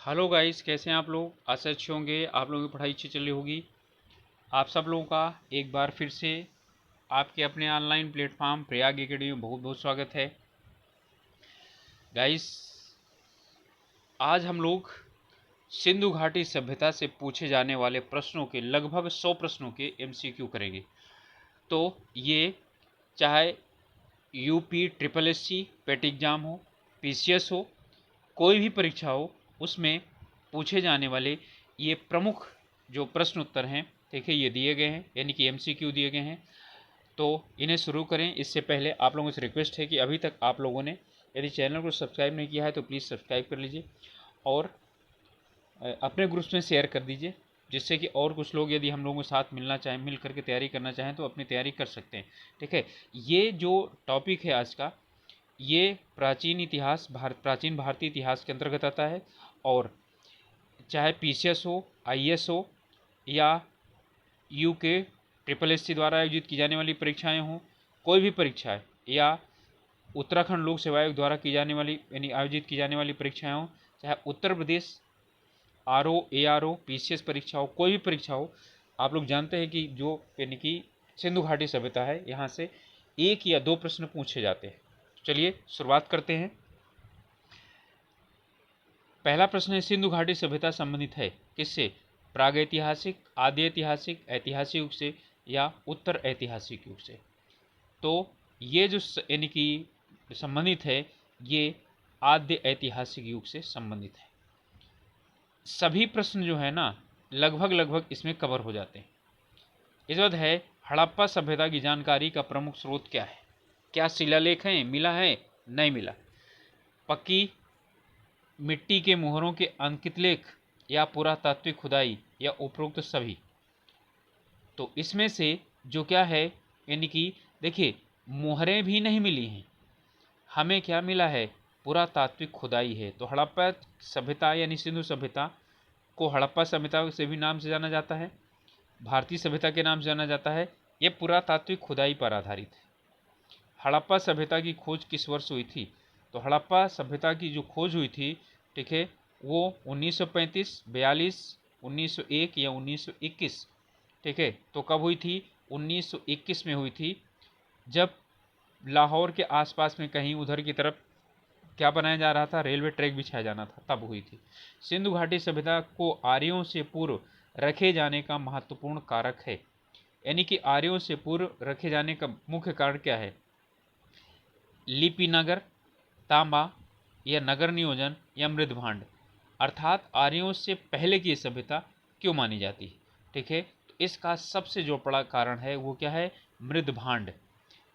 Hello guys, कैसे हैं आप लोग। आशा अच्छे होंगे, आप लोगों की पढ़ाई अच्छी चल रही होगी। आप सब लोगों का एक बार फिर से आपके अपने ऑनलाइन प्लेटफॉर्म प्रयाग एकेडमी में बहुत बहुत स्वागत है। गाइस, आज हम लोग सिंधु घाटी सभ्यता से पूछे जाने वाले प्रश्नों के लगभग 100 प्रश्नों के एमसीक्यू करेंगे। तो ये चाहे यूपी ट्रिपल एससी पेट एग्ज़ाम हो, पीसीएस हो, कोई भी परीक्षा हो, उसमें पूछे जाने वाले ये प्रमुख जो प्रश्न उत्तर हैं, देखिए ये दिए गए हैं, यानी कि एमसीक्यू दिए गए हैं। तो इन्हें शुरू करें इससे पहले आप लोगों से रिक्वेस्ट है कि अभी तक आप लोगों ने यदि चैनल को सब्सक्राइब नहीं किया है तो प्लीज़ सब्सक्राइब कर लीजिए और अपने ग्रुप्स में शेयर कर दीजिए, जिससे कि और कुछ लोग यदि हम लोगों के साथ मिलना चाहें, मिल करके तैयारी करना चाहें तो अपनी तैयारी कर सकते हैं। ठीक है, ये जो टॉपिक है आज का, ये प्राचीन भारतीय इतिहास के अंतर्गत आता है। और चाहे पीसीएस हो, आईएएस हो, या यूके ट्रिपल एससी द्वारा आयोजित की जाने वाली परीक्षाएं हों, कोई भी परीक्षाएं, या उत्तराखंड लोक सेवा आयोग द्वारा की जाने वाली यानी आयोजित की जाने वाली परीक्षाएं हों, चाहे Uttar Pradesh RO ARO PCS परीक्षा हो, कोई भी परीक्षा हो, आप लोग जानते हैं कि जो यानी कि सिंधु घाटी सभ्यता है, यहाँ से एक या दो प्रश्न पूछे जाते हैं। चलिए शुरुआत करते हैं। पहला प्रश्न है, सिंधु घाटी सभ्यता संबंधित है किससे? प्रागैतिहासिक, आदि ऐतिहासिक, ऐतिहासिक युग से, या उत्तर ऐतिहासिक युग से? तो ये जो यानी कि संबंधित है, ये आद्य ऐतिहासिक युग से संबंधित है। सभी प्रश्न जो है ना, लगभग लगभग इसमें कवर हो जाते हैं। इस बात है, हड़प्पा सभ्यता की जानकारी का प्रमुख स्रोत क्या है? क्या शिलालेख हैं, मिला है, नहीं मिला? पक्की मिट्टी के मोहरों के अंकित लेख, या पुरातात्विक खुदाई, या उपरोक्त सभी? तो इसमें से जो क्या है, यानी कि देखिए, मोहरें भी नहीं मिली हैं, हमें क्या मिला है? पुरातात्विक खुदाई है। तो हड़प्पा सभ्यता यानी सिंधु सभ्यता को हड़प्पा सभ्यता से भी नाम से जाना जाता है, भारतीय सभ्यता के नाम से जाना जाता है। ये पुरातात्विक खुदाई पर आधारित है। हड़प्पा सभ्यता की खोज किस वर्ष हुई थी? तो हड़प्पा सभ्यता की जो खोज हुई थी, ठीक है, वो 1935, 42, 1901 या 1921, ठीक है। तो कब हुई थी? 1921 में हुई थी, जब लाहौर के आसपास में कहीं उधर की तरफ क्या बनाया जा रहा था, रेलवे ट्रैक बिछाया जाना था, तब हुई थी। सिंधु घाटी सभ्यता को आर्यों से पूर्व रखे जाने का महत्वपूर्ण कारक है, यानी कि आर्यों से पूर्व रखे जाने का मुख्य कारण क्या है? लिपि नगर, तांबा, या नगर नियोजन, या मृद भांड? अर्थात आर्यों से पहले की सभ्यता क्यों मानी जाती है? ठीक है, तो इसका सबसे जो बड़ा कारण है वो क्या है? मृद भांड।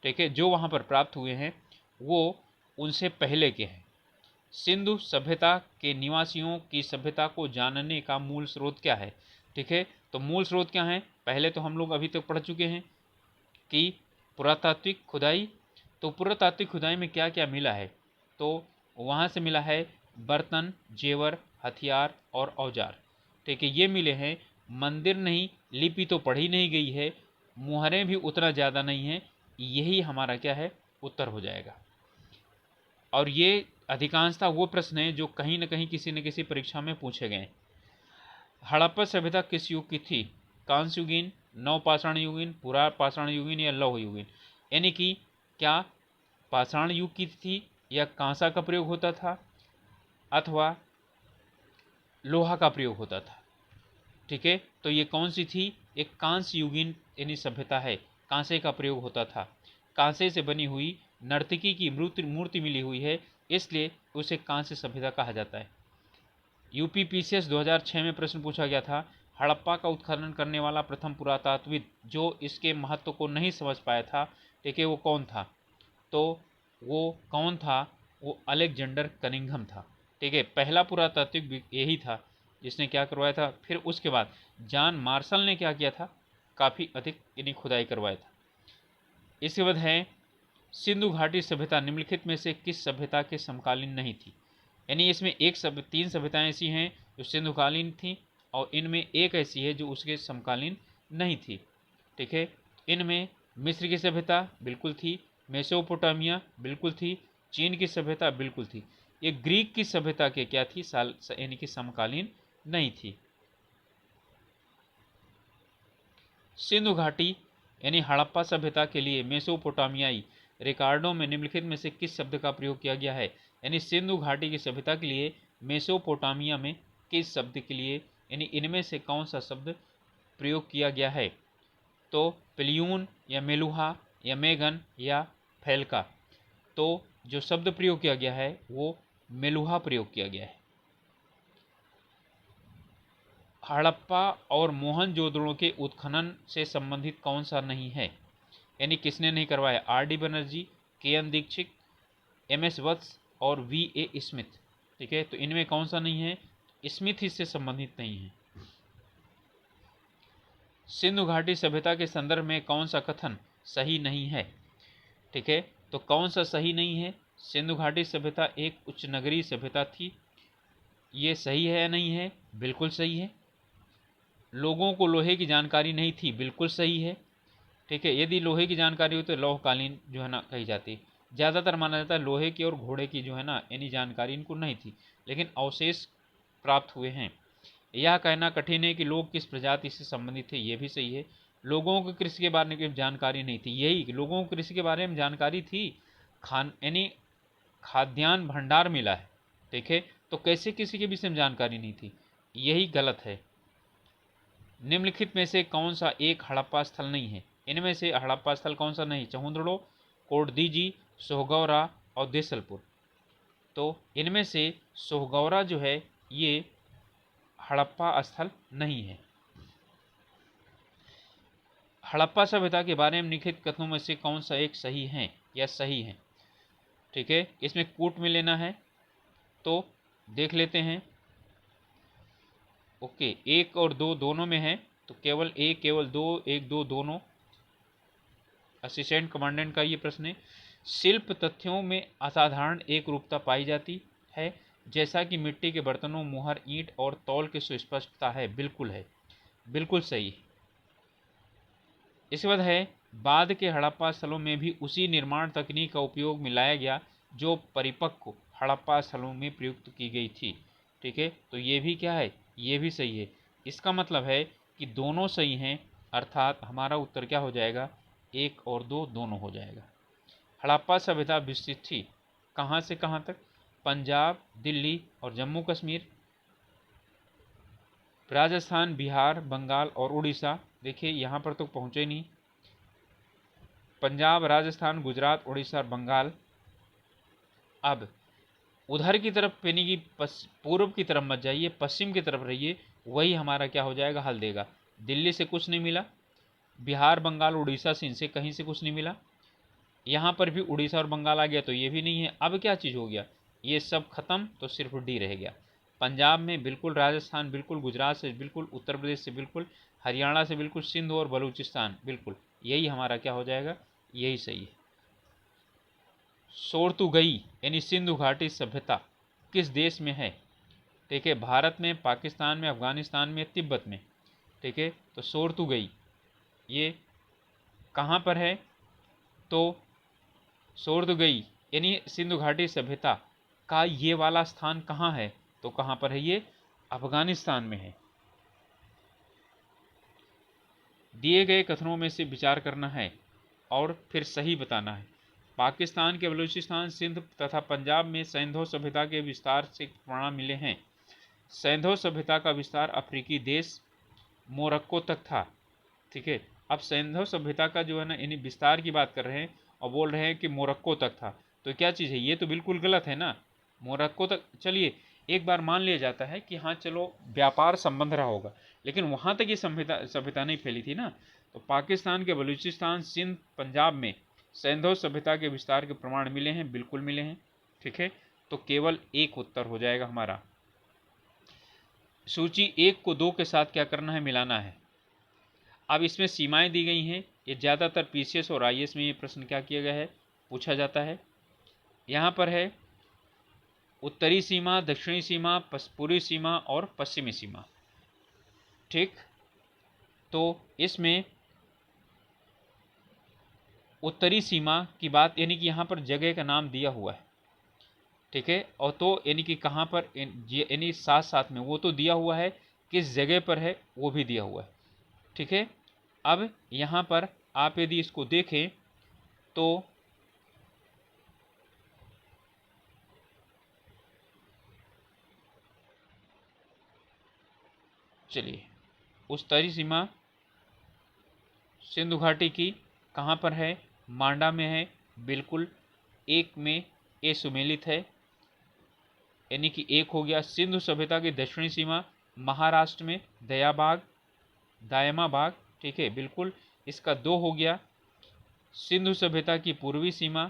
ठीक है, जो वहाँ पर प्राप्त हुए हैं वो उनसे पहले के हैं। सिंधु सभ्यता के निवासियों की सभ्यता को जानने का मूल स्रोत क्या है? ठीक है, तो मूल स्रोत क्या है? पहले तो हम लोग अभी तक पढ़ चुके हैं कि पुरातात्विक खुदाई। तो पुरातात्विक खुदाई में क्या क्या मिला है? तो वहाँ से मिला है बर्तन, जेवर, हथियार और औजार। ठीक है, ये मिले हैं। मंदिर नहीं, लिपि तो पढ़ी नहीं गई है, मुहरें भी उतना ज़्यादा नहीं है। यही हमारा क्या है? उत्तर हो जाएगा। और ये अधिकांशतः वो प्रश्न हैं जो कहीं न कहीं किसी न किसी परीक्षा में पूछे गए। हड़प्पा सभ्यता किस युग की थी? कांस्य युगीन, नवपाषाण युगीन, पुरापाषाण युगीन, या लौह युगीन? यानी कि क्या पाषाण युग की थी, या कांसा का प्रयोग होता था, अथवा लोहा का प्रयोग होता था? ठीक है, तो ये कौन सी थी? एक कांस्य युगीन यानी सभ्यता है, कांसे का प्रयोग होता था। कांसे से बनी हुई नर्तकी की मूर्ति मिली हुई है, इसलिए उसे कांस्य सभ्यता कहा जाता है। यूपी पीसीएस 2006 में प्रश्न पूछा गया था, हड़प्पा का उत्खनन करने वाला प्रथम पुरातात्विद जो इसके महत्व को नहीं समझ पाया था, ठीक है, वो कौन था? तो वो कौन था? वो अलेक्जेंडर कनिंघम था। ठीक है, पहला पुरातात्विक यही था जिसने क्या करवाया था। फिर उसके बाद जॉन मार्शल ने क्या किया था? काफ़ी अधिक यानी खुदाई करवाया था। इसके बाद है, सिंधु घाटी सभ्यता निम्नलिखित में से किस सभ्यता के समकालीन नहीं थी? यानी इसमें तीन सभ्यताएं ऐसी हैं जो सिंधुकालीन थी, और इनमें एक ऐसी है जो उसके समकालीन नहीं थी। ठीक है, इनमें मिस्र की सभ्यता बिल्कुल थी, मेसोपोटामिया बिल्कुल थी, चीन की सभ्यता बिल्कुल थी। ये ग्रीक की सभ्यता के क्या थी, यानी कि समकालीन नहीं थी। सिंधु घाटी यानी हड़प्पा सभ्यता के लिए मेसोपोटामियाई रिकॉर्डों में निम्नलिखित में से किस शब्द का प्रयोग किया गया है। यानी सिंधु घाटी की सभ्यता के लिए मेसोपोटामिया में किस शब्द के लिए, यानी इनमें से कौन सा शब्द प्रयोग किया गया है। तो प्लियून या मेलुहा या मेगन या फैल्का। तो जो शब्द प्रयोग किया गया है वो मेलुहा प्रयोग किया गया है। हड़प्पा और मोहनजोदड़ो के उत्खनन से संबंधित कौन सा नहीं है, यानी किसने नहीं करवाया। R D. Banerjee, K N. Dikshit, M S. Vats और वी.ए. स्मिथ। ठीक है, तो इनमें कौन सा नहीं है, स्मिथ इससे संबंधित नहीं है। सिंधु घाटी सभ्यता के संदर्भ में कौन सा कथन सही नहीं है। ठीक है, तो कौन सा सही नहीं है। सिंधु घाटी सभ्यता एक उच्च नगरीय सभ्यता थी, ये सही है या नहीं है, बिल्कुल सही है। लोगों को लोहे की जानकारी नहीं थी, बिल्कुल सही है। ठीक है, यदि लोहे की जानकारी हो तो लौहकालीन जो है ना कही जाती। ज़्यादातर माना जाता है लोहे की और घोड़े की जो है ना यानी जानकारी इनको नहीं थी, लेकिन अवशेष प्राप्त हुए हैं। यह कहना कठिन है कि लोग किस प्रजाति से संबंधित थे, ये भी सही है। लोगों को कृषि के बारे में जानकारी नहीं थी, यही लोगों को कृषि के बारे में जानकारी थी, यानी खाद्यान्न भंडार मिला है। ठीक है, तो कैसे किसी के विषय में जानकारी नहीं थी, यही गलत है। निम्नलिखित में से कौन सा एक हड़प्पा स्थल नहीं है। इनमें से हड़प्पा स्थल कौन सा नहीं, चहुंदड़ो, कोटदीजी, सोहगौरा और देसलपुर। तो इनमें से सोहगौरा जो है ये हड़प्पा स्थल नहीं है। हड़प्पा सभ्यता के बारे में लिखित कथनों में से कौन सा एक सही है या सही है। ठीक है, इसमें कूट में लेना है, तो देख लेते हैं। ओके, 1 और 2 दोनों में है, तो केवल 1 केवल 2 1 2 दोनों। असिस्टेंट कमांडेंट का ये प्रश्न है। शिल्प तथ्यों में असाधारण एक रूपता पाई जाती है, जैसा कि मिट्टी के बर्तनों, मुहर, ईंट और तौल की सुस्पष्टता है, बिल्कुल है, बिल्कुल सही है। इसके बाद है बाद के हड़प्पा स्थलों में भी उसी निर्माण तकनीक का उपयोग मिलाया गया जो परिपक्व हड़प्पा स्थलों में प्रयुक्त की गई थी। ठीक है, तो ये भी क्या है, ये भी सही है। इसका मतलब है कि दोनों सही हैं, अर्थात हमारा उत्तर क्या हो जाएगा, 1 और 2 दोनों हो जाएगा। हड़प्पा सभ्यता विस्तृत थी कहाँ से कहाँ तक, पंजाब, दिल्ली और जम्मू कश्मीर, राजस्थान, बिहार, बंगाल और उड़ीसा। देखिए यहाँ पर तो पहुँचे नहीं, पंजाब, राजस्थान, गुजरात, उड़ीसा और बंगाल। अब उधर की तरफ यानी कि पूर्व की तरफ मत जाइए, पश्चिम की तरफ रहिए, वही हमारा क्या हो जाएगा, हल देगा। दिल्ली से कुछ नहीं मिला, बिहार, बंगाल, उड़ीसा से इनसे कहीं से कुछ नहीं मिला, यहाँ पर भी उड़ीसा और बंगाल आ गया, तो ये भी नहीं है। अब क्या चीज़ हो गया, ये सब खत्म, तो सिर्फ डी रह गया। पंजाब में बिल्कुल, राजस्थान बिल्कुल, गुजरात से बिल्कुल, उत्तर प्रदेश से बिल्कुल, हरियाणा से बिल्कुल, सिंध और बलूचिस्तान बिल्कुल, यही हमारा क्या हो जाएगा, यही सही है। सोर्तुगई यानी सिंधु घाटी सभ्यता किस देश में है। ठीक है, भारत में, पाकिस्तान में, अफगानिस्तान में, तिब्बत में। ठीक है, तो सोर्तुगई ये कहाँ पर है, तो सोर्तुगई यानी सिंधु घाटी सभ्यता का ये वाला स्थान कहाँ है, तो कहाँ पर है, ये अफगानिस्तान में है। दिए गए कथनों में से विचार करना है और फिर सही बताना है। पाकिस्तान के बलूचिस्तान, सिंध तथा पंजाब में सैंधो सभ्यता के विस्तार से प्रमाण मिले हैं। सैंधो सभ्यता का विस्तार अफ्रीकी देश मोरक्को तक था। ठीक है, अब सैंधो सभ्यता का जो है ना यानी विस्तार की बात कर रहे हैं और बोल रहे हैं कि मोरक्को तक था, तो क्या चीज़ है, ये तो बिल्कुल गलत है ना। मोरक्को तक, चलिए एक बार मान लिया जाता है कि हाँ चलो व्यापार संबंध रहा होगा, लेकिन वहाँ तक ये सभ्यता नहीं फैली थी ना। तो पाकिस्तान के बलूचिस्तान, सिंध, पंजाब में सैंधो सभ्यता के विस्तार के प्रमाण मिले हैं, बिल्कुल मिले हैं। ठीक है, तो केवल एक उत्तर हो जाएगा हमारा। सूची 1 को 2 के साथ क्या करना है, मिलाना है। अब इसमें सीमाएं दी गई हैं, ये ज़्यादातर पीसीएस और आईएएस में ये प्रश्न क्या किया गया है, पूछा जाता है। यहाँ पर है उत्तरी सीमा, दक्षिणी सीमा, पूर्वी सीमा और पश्चिमी सीमा। ठीक, तो इसमें उत्तरी सीमा की बात यानी कि यहाँ पर जगह का नाम दिया हुआ है। ठीक है। और तो यानी कि कहाँ पर, यानी साथ साथ में वो तो दिया हुआ है, किस जगह पर है वो भी दिया हुआ है। ठीक है। अब यहाँ पर आप यदि इसको देखें तो चलिए, उत्तरी सीमा सिंधु घाटी की कहाँ पर है, मांडा में है, बिल्कुल एक में ए सुमेलित है, यानी कि एक हो गया। सिंधु सभ्यता की दक्षिणी सीमा महाराष्ट्र में दयाबाग, दायमाबाग, ठीक है, बिल्कुल इसका दो हो गया। सिंधु सभ्यता की पूर्वी सीमा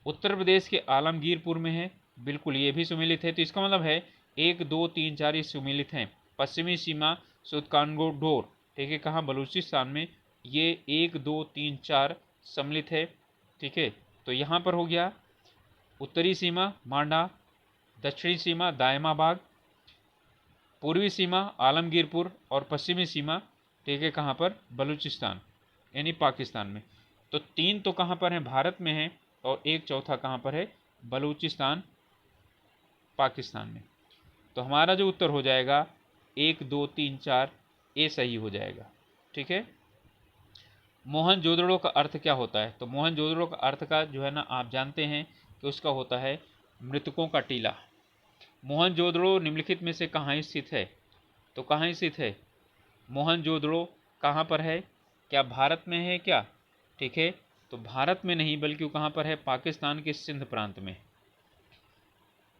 उत्तर प्रदेश के आलमगीरपुर में है, बिल्कुल ये भी सुमेलित है। तो इसका मतलब है 1 2 3 4 ये सुमेलित हैं। पश्चिमी सीमा सुतकानगोडोर, ठीक है, कहाँ, बलूचिस्तान में, ये 1 2 3 4 सम्मिलित है। ठीक है। तो यहाँ पर हो गया उत्तरी सीमा मांडा, दक्षिणी सीमा दायमाबाग, पूर्वी सीमा आलमगीरपुर और पश्चिमी सीमा, ठीक है, कहाँ पर, बलूचिस्तान यानी पाकिस्तान में। तो 3 तो कहाँ पर है, भारत में है, और एक चौथा कहाँ पर है, बलूचिस्तान पाकिस्तान में। तो हमारा जो उत्तर हो जाएगा 1 2 3 4 ए सही हो जाएगा। ठीक है। मोहनजोदड़ो का अर्थ क्या होता है, तो मोहनजोदड़ो का अर्थ का जो है ना, आप जानते हैं कि उसका होता है मृतकों का टीला। मोहनजोदड़ो निम्नलिखित में से कहाँ स्थित है, तो कहाँ स्थित है मोहनजोदड़ो, कहाँ पर है, क्या भारत में है क्या, ठीक है, तो भारत में नहीं बल्कि वो कहाँ पर है, पाकिस्तान के सिंध प्रांत में।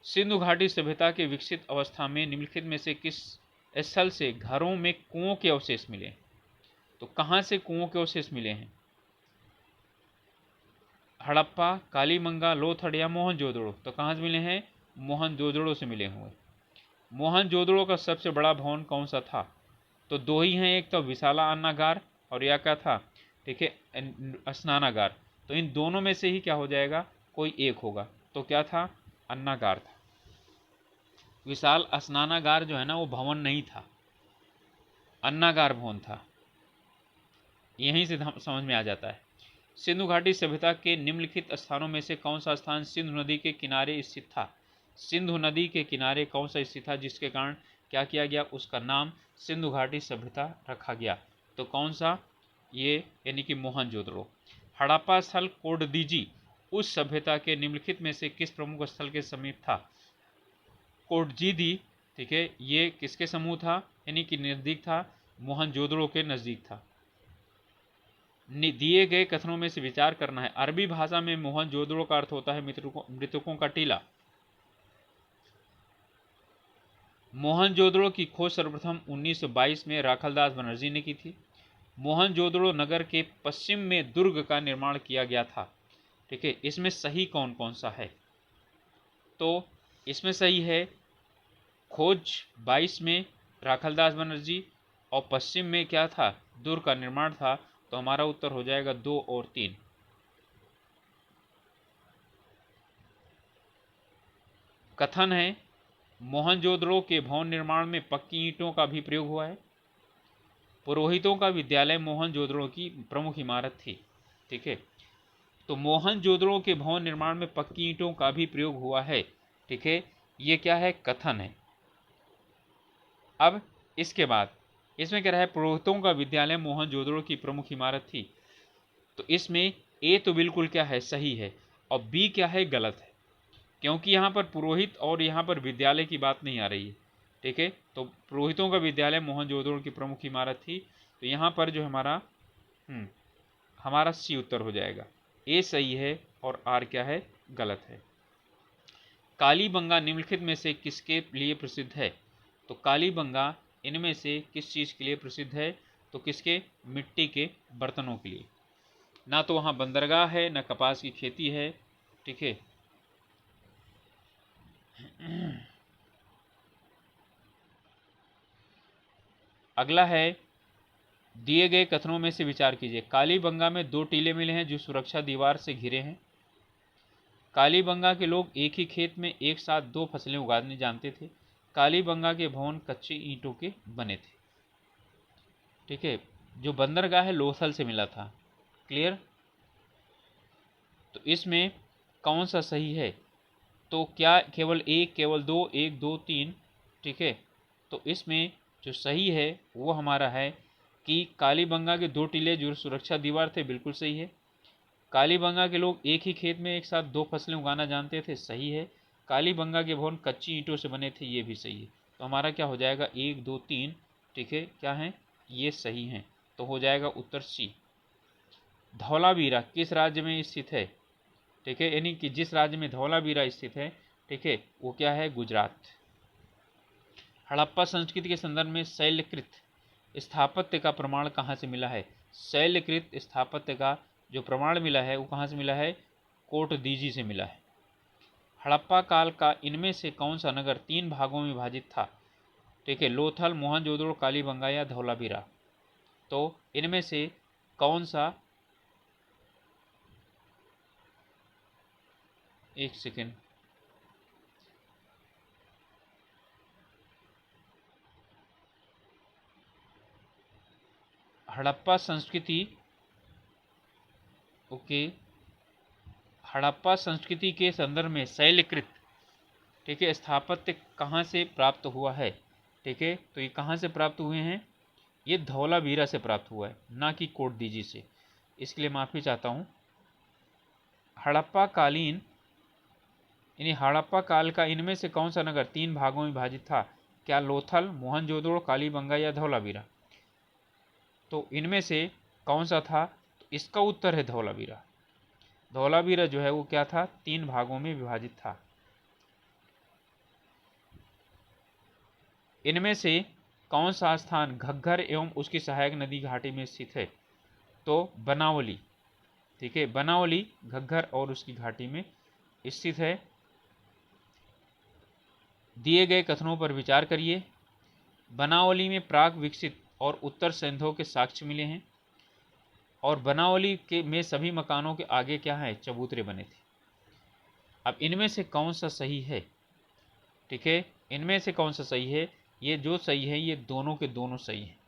सिंधु घाटी सभ्यता के विकसित अवस्था में निम्नलिखित में से किस स्थल से घरों में कुओं के अवशेष मिले, तो कहाँ से कुओं के अवशेष मिले हैं, हड़प्पा, कालीबंगा, लोथड़ या मोहनजोदड़ो, तो कहाँ से मिले हैं, मोहनजोदड़ो से मिले हुए। मोहनजोदड़ो का सबसे बड़ा भवन कौन सा था, तो दो ही हैं, एक तो विशाला अन्नागार और या क्या था, ठीक है, स्नानागार। तो इन दोनों में से ही क्या हो जाएगा, कोई एक होगा। तो क्या था, अन्नागार था। विशाल स्नानागार जो है ना वो भवन नहीं था, अन्नागार भवन था। यहीं से समझ में आ जाता है। सिंधु घाटी सभ्यता के निम्नलिखित स्थानों में से कौन सा स्थान सिंधु नदी के किनारे स्थित था, सिंधु नदी के किनारे कौन सा स्थित था जिसके कारण क्या किया गया, उसका नाम सिंधु घाटी सभ्यता रखा गया। तो कौन सा, ये यानी कि मोहनजोदड़ो। हड़प्पा स्थल कोडदीजी उस सभ्यता के निम्नलिखित में से किस प्रमुख स्थल के समीप था, कोटजीदी, ठीक है, ये किसके समूह था, यानी कि नज़दीक था, मोहनजोदड़ो के नज़दीक था। दिए गए कथनों में से विचार करना है। अरबी भाषा में मोहनजोदड़ो का अर्थ होता है मृतकों का टीला। मोहनजोदड़ो की खोज सर्वप्रथम 1922 में राखलदास बनर्जी ने की थी। मोहनजोदड़ो नगर के पश्चिम में दुर्ग का निर्माण किया गया था। ठीक है, इसमें सही कौन कौन सा है, तो इसमें सही है खोज 22 में राखलदास बनर्जी, और पश्चिम में क्या था, दुर्ग का निर्माण था। तो हमारा उत्तर हो जाएगा 2 और 3। कथन है मोहनजोदड़ो के भवन निर्माण में पक्की ईंटों का भी प्रयोग हुआ है। पुरोहितों का विद्यालय मोहनजोदड़ो की प्रमुख इमारत थी। ठीक है, तो मोहनजोदड़ो के भवन निर्माण में पक्की ईंटों का भी प्रयोग हुआ है। ठीक है, ये क्या है, कथन है। अब इसके बाद इसमें क्या रहा है, पुरोहितों का विद्यालय मोहनजोदड़ो की प्रमुख इमारत थी। तो इसमें ए तो बिल्कुल क्या है, सही है, और बी क्या है, गलत है, क्योंकि यहाँ पर पुरोहित और यहाँ पर विद्यालय की बात नहीं आ रही है। ठीक है, तो पुरोहितों का विद्यालय मोहनजोदड़ो की प्रमुख इमारत थी। तो यहाँ पर जो हमारा सी उत्तर हो जाएगा, ए सही है और आर क्या है, गलत है। कालीबंगा निम्नलिखित में से किसके लिए प्रसिद्ध है, तो कालीबंगा इनमें से किस चीज़ के लिए प्रसिद्ध है, तो किसके, मिट्टी के बर्तनों के लिए। ना तो वहाँ बंदरगाह है, ना कपास की खेती है। ठीक है, अगला है, दिए गए कथनों में से विचार कीजिए। कालीबंगा में 2 टीले मिले हैं जो सुरक्षा दीवार से घिरे हैं। कालीबंगा के लोग एक ही खेत में एक साथ 2 फसलें उगाने जानते थे। कालीबंगा के भवन कच्ची ईंटों के बने थे। ठीक है, जो बंदरगाह है लोथल से मिला था। क्लियर, तो इसमें कौन सा सही है, तो क्या केवल एक, केवल दो, एक, दो, तीन, ठीक है। तो इसमें जो सही है वो हमारा है कि कालीबंगा के 2 टीले जो सुरक्षा दीवार थे, बिल्कुल सही है। कालीबंगा के लोग एक ही खेत में एक साथ 2 फसलें उगाना जानते थे, सही है। कालीबंगा के भवन कच्ची ईंटों से बने थे, ये भी सही है। तो हमारा क्या हो जाएगा, 1, 2, 3, ठीक है, क्या है, ये सही है। तो हो जाएगा उत्तर सी। धौलावीरा किस राज्य में स्थित है, ठीक है, यानी कि जिस राज्य में धौलावीरा स्थित है, ठीक है, वो क्या है, गुजरात। हड़प्पा संस्कृति के संदर्भ में शैलकृत स्थापत्य का प्रमाण कहाँ से मिला है। शैलकृत स्थापत्य का जो प्रमाण मिला है वो कहाँ से मिला है, कोटदीजी से मिला है। हड़प्पा काल का इनमें से कौन सा नगर 3 भागों में विभाजित था, ठीक है, लोथल, मोहनजोदड़ो, कालीबंगा या धौलावीरा। तो इनमें से कौन सा, एक सेकेंड, हड़प्पा संस्कृति, ओके, हड़प्पा संस्कृति के संदर्भ में शैलकृत, ठीक है, स्थापत्य कहाँ से प्राप्त हुआ है, ठीक है, तो ये कहाँ से प्राप्त हुए हैं, ये धौलावीरा से प्राप्त हुआ है, ना कि कोटदीजी से। इसके लिए माफ़ी चाहता हूँ। हड़प्पा कालीन यानी हड़प्पा काल का इनमें से कौन सा नगर 3 भागों में विभाजित था, क्या लोथल, मोहनजोदड़ो, कालीबंगा या धौलावीरा। तो इनमें से कौन सा था, तो इसका उत्तर है धौलावीरा। धौलावीरा जो है वो क्या था, 3 भागों में विभाजित था। इनमें से कौन सा स्थान घग्गर एवं उसकी सहायक नदी घाटी में स्थित है, तो बनावली, ठीक है, बनावली घग्गर और उसकी घाटी में स्थित है। दिए गए कथनों पर विचार करिए। बनावली में प्राक विकसित और उत्तर सैंधों के साक्ष्य मिले हैं, और बनावली के में सभी मकानों के आगे क्या है, चबूतरे बने थे। अब इनमें से कौन सा सही है, ठीक है, इनमें से कौन सा सही है, ये जो सही है ये दोनों के दोनों सही हैं,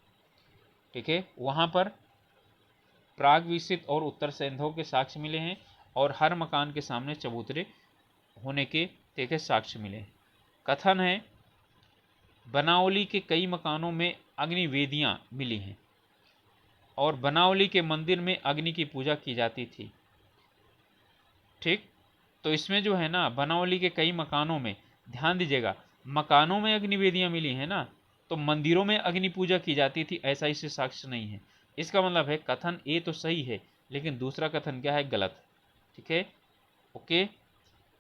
ठीक है। वहाँ पर प्राग विकसित और उत्तर सैंधों के साक्ष्य मिले हैं, और हर मकान के सामने चबूतरे होने के, ठीक है, साक्ष्य मिले हैं। कथन है बनावली के कई मकानों में अग्नि वेदियाँ मिली हैं, और बनावली के मंदिर में अग्नि की पूजा की जाती थी, ठीक। तो इसमें जो है ना, बनावली के कई मकानों में, ध्यान दीजिएगा, मकानों में अग्नि वेदियाँ मिली हैं ना, तो मंदिरों में अग्नि पूजा की जाती थी, ऐसा इससे साक्ष्य नहीं है। इसका मतलब है कथन ए तो सही है, लेकिन दूसरा कथन क्या है, गलत, ठीक है, ओके।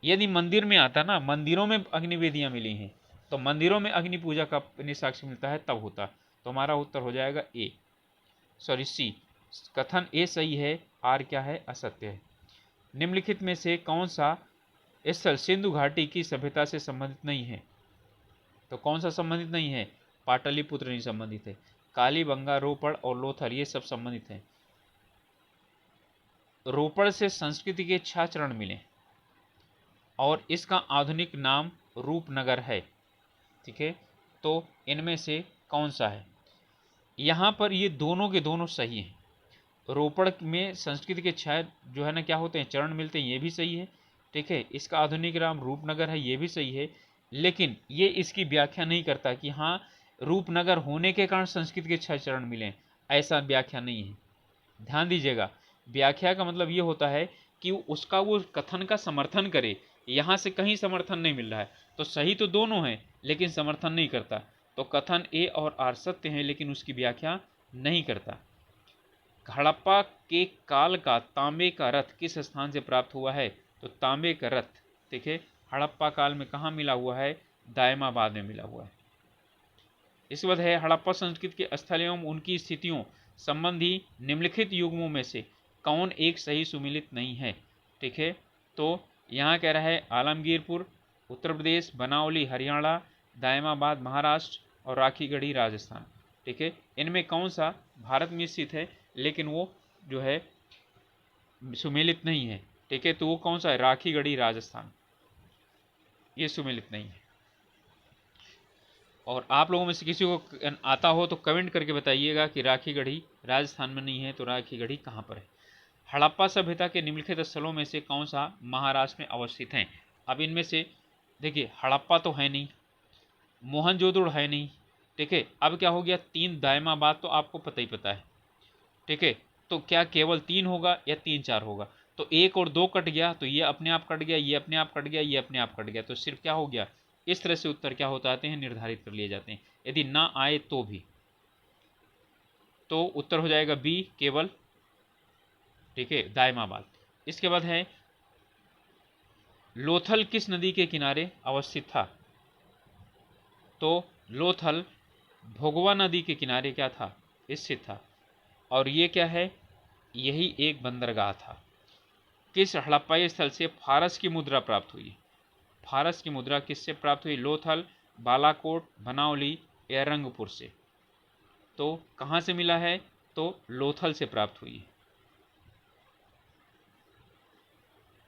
यदि मंदिर में आता ना, मंदिरों में अग्नि वेदियाँ मिली हैं, तो मंदिरों में अग्नि पूजा का साक्ष्य मिलता है तब होता। तो हमारा उत्तर हो जाएगा ए, सॉरी सी। कथन ए सही है, आर क्या है, असत्य है। निम्नलिखित में से कौन सा स्थल सिंधु घाटी की सभ्यता से संबंधित नहीं है, तो कौन सा संबंधित नहीं है, पाटलिपुत्र नहीं संबंधित है। कालीबंगा, रोपड़ और लोथल ये सब संबंधित हैं। रोपड़ से संस्कृति के 6 चरण मिले, और इसका आधुनिक नाम रूपनगर है, ठीक है। तो इनमें से कौन सा है, यहाँ पर ये दोनों के दोनों सही हैं। रोपड़ में संस्कृति के 6 जो है ना क्या होते हैं, चरण मिलते हैं, ये भी सही है, ठीक है। इसका आधुनिक नाम रूपनगर है, ये भी सही है, लेकिन ये इसकी व्याख्या नहीं करता कि हाँ रूपनगर होने के कारण संस्कृत के 6 चरण मिले, ऐसा व्याख्या नहीं है। ध्यान दीजिएगा, व्याख्या का मतलब ये होता है कि उसका वो कथन का समर्थन करे। यहाँ से कहीं समर्थन नहीं मिल रहा है, तो सही तो दोनों हैं लेकिन समर्थन नहीं करता। तो कथन ए और आर सत्य हैं, लेकिन उसकी व्याख्या नहीं करता। हड़प्पा के काल का तांबे का रथ किस स्थान से प्राप्त हुआ है, तो तांबे का रथ, ठीक है, हड़प्पा काल में कहाँ मिला हुआ है, दायमाबाद में मिला हुआ है। इसके बाद है हड़प्पा संस्कृति के स्थल एवं उनकी स्थितियों संबंधी निम्नलिखित युग्मों में से कौन एक सही सुमिलित नहीं है, ठीक है। तो यहाँ कह रहा है आलमगीरपुर उत्तर प्रदेश, बनावली हरियाणा, दायमाबाद महाराष्ट्र और राखीगढ़ी राजस्थान, ठीक है। इनमें कौन सा भारत में स्थित है लेकिन वो जो है सुमेलित नहीं है, ठीक है। तो वो कौन सा है, राखीगढ़ी राजस्थान, ये सुमेलित नहीं है। और आप लोगों में से किसी को आता हो तो कमेंट करके बताइएगा कि राखीगढ़ी राजस्थान में नहीं है, तो राखीगढ़ी कहाँ पर है। हड़प्पा सभ्यता के निम्नलिखित स्थलों में से कौन सा महाराष्ट्र में अवस्थित है, अब इनमें से देखिए हड़प्पा तो है नहीं, मोहनजोदड़ो है नहीं, ठीक है। अब क्या हो गया, 3 दायमाबाद तो आपको पता ही पता है, ठीक है। तो क्या केवल 3 होगा या 3 4 होगा? तो 1 और 2 कट गया, तो ये अपने आप कट गया, ये अपने आप कट गया, ये अपने आप कट गया, तो सिर्फ क्या हो गया, इस तरह से उत्तर क्या होता आते हैं, निर्धारित कर लिए जाते हैं। यदि ना आए तो भी, तो उत्तर हो जाएगा बी केवल, ठीक है, दायमाबाद। इसके बाद है लोथल किस नदी के किनारे अवस्थित था? तो लोथल भोगवा नदी के किनारे क्या था, स्थित था। और ये क्या है, यही एक बंदरगाह था। किस हड़प्पाई स्थल से फारस की मुद्रा प्राप्त हुई? फारस की मुद्रा किससे प्राप्त हुई? लोथल, बालाकोट, बनावली या रंगपुर से? तो कहाँ से मिला है? तो लोथल से प्राप्त हुई है।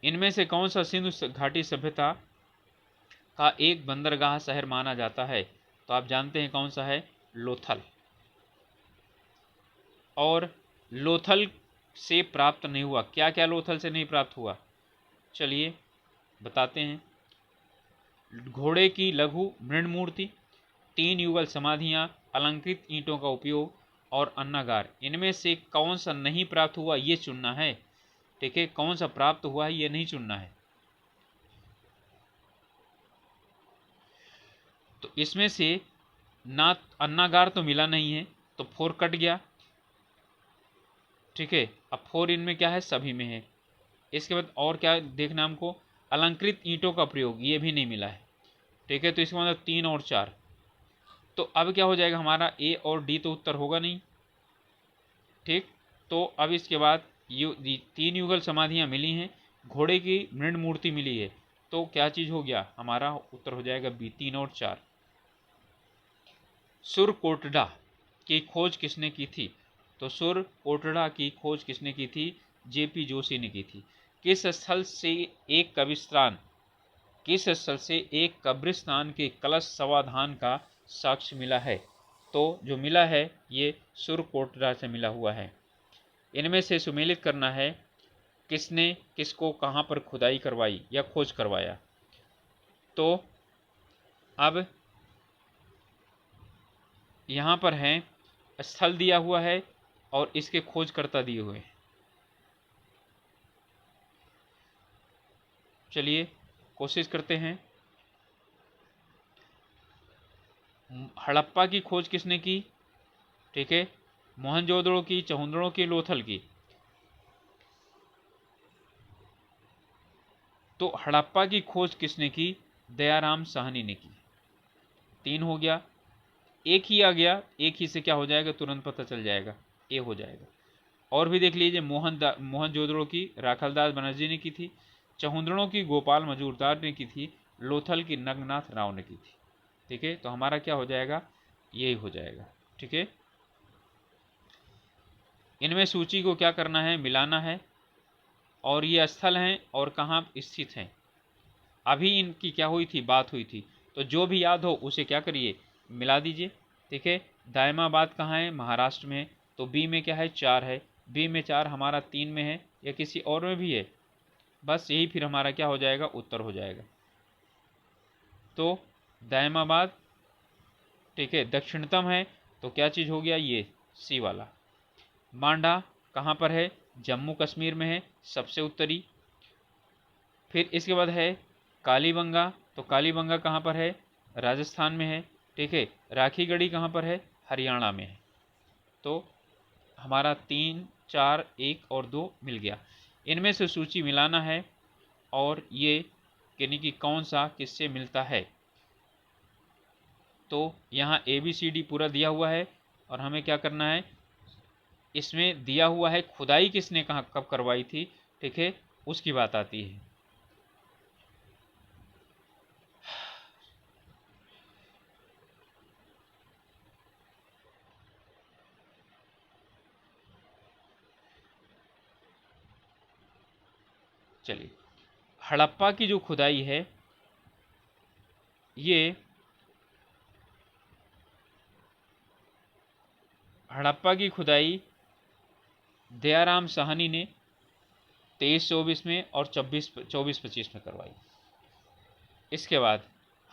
इनमें से कौन सा सिंधु घाटी सभ्यता का एक बंदरगाह शहर माना जाता है? तो आप जानते हैं कौन सा है, लोथल। और लोथल से प्राप्त नहीं हुआ, क्या क्या लोथल से नहीं प्राप्त हुआ, चलिए बताते हैं। घोड़े की लघु मृण मूर्ति, 3 युगल समाधियां, अलंकृत ईंटों का उपयोग और अन्नागार। इनमें से कौन सा नहीं प्राप्त हुआ ये चुनना है, ठीक है। कौन सा प्राप्त हुआ है ये नहीं चुनना है। तो इसमें से ना अन्नागार तो मिला नहीं है, तो 4 कट गया, ठीक है। अब 4 इनमें क्या है, सभी में है। इसके बाद और क्या देखना हमको, अलंकृत ईंटों का प्रयोग, ये भी नहीं मिला है, ठीक है। तो इसका मतलब 3 और 4, तो अब क्या हो जाएगा हमारा, ए और डी तो उत्तर होगा नहीं, ठीक। तो अब इसके बाद 3 युगल समाधियां मिली हैं, घोड़े की मृण मूर्ति मिली है, तो क्या चीज हो गया, हमारा उत्तर हो जाएगा बी, 3 और 4। सुरकोटड़ा की खोज किसने की थी? तो सुरकोटड़ा की खोज किसने की थी? जेपी जोशी ने की थी। किस स्थल से एक कब्रिस्तान किस स्थल से एक कब्रिस्तान के कलश समाधान का साक्ष्य मिला है? तो जो मिला है ये सुरकोटड़ा से मिला हुआ है। इनमें से सुमेलित करना है, किसने किसको कहाँ पर खुदाई करवाई या खोज करवाया। तो अब यहाँ पर है, स्थल दिया हुआ है और इसके खोजकर्ता दिए हुए हैं। चलिए कोशिश करते हैं। हड़प्पा की खोज किसने की, ठीक है, मोहनजोदड़ो की, चहुंदड़ो की, लोथल की। तो हड़प्पा की खोज किसने की? दयाराम साहनी ने की। 3 हो गया, एक ही आ गया, एक ही से क्या हो जाएगा, तुरंत पता चल जाएगा, ए हो जाएगा। और भी देख लीजिए, मोहनजोदड़ो की राखलदास बनर्जी ने की थी, चहुंदड़ों की गोपाल मजूरदार ने की थी, लोथल की नगनाथ राव ने की थी, ठीक है। तो हमारा क्या हो जाएगा, यही हो जाएगा, ठीक है। इनमें सूची को क्या करना है, मिलाना है, और ये स्थल हैं और कहाँ स्थित हैं। अभी इनकी क्या हुई थी, बात हुई थी, तो जो भी याद हो उसे क्या करिए, मिला दीजिए, ठीक है। दायमाबाद कहाँ है, महाराष्ट्र में है, तो बी में क्या है, 4 है, बी में 4 हमारा 3 में है या किसी और में भी है, बस यही फिर हमारा क्या हो जाएगा, उत्तर हो जाएगा। तो दायमाबाद, ठीक है, दक्षिणतम है, तो क्या चीज़ हो गया, ये सी वाला। मांडा कहाँ पर है, जम्मू कश्मीर में है, सबसे उत्तरी। फिर इसके बाद है कालीबंगा, तो कालीबंगा कहाँ पर है, राजस्थान में है, ठीक है। राखीगढ़ी कहाँ पर है, हरियाणा में है। तो हमारा 3 4 1 और 2 मिल गया। इनमें से सूची मिलाना है और ये यानी कि कौन सा किससे मिलता है। तो यहाँ ABCD पूरा दिया हुआ है और हमें क्या करना है, इसमें दिया हुआ है खुदाई किसने कहाँ कब करवाई थी, ठीक है, उसकी बात आती है। चलिए, हड़प्पा की जो खुदाई है, ये हड़प्पा की खुदाई दयाराम साहनी ने 23-24 में और 24-25 में करवाई। इसके बाद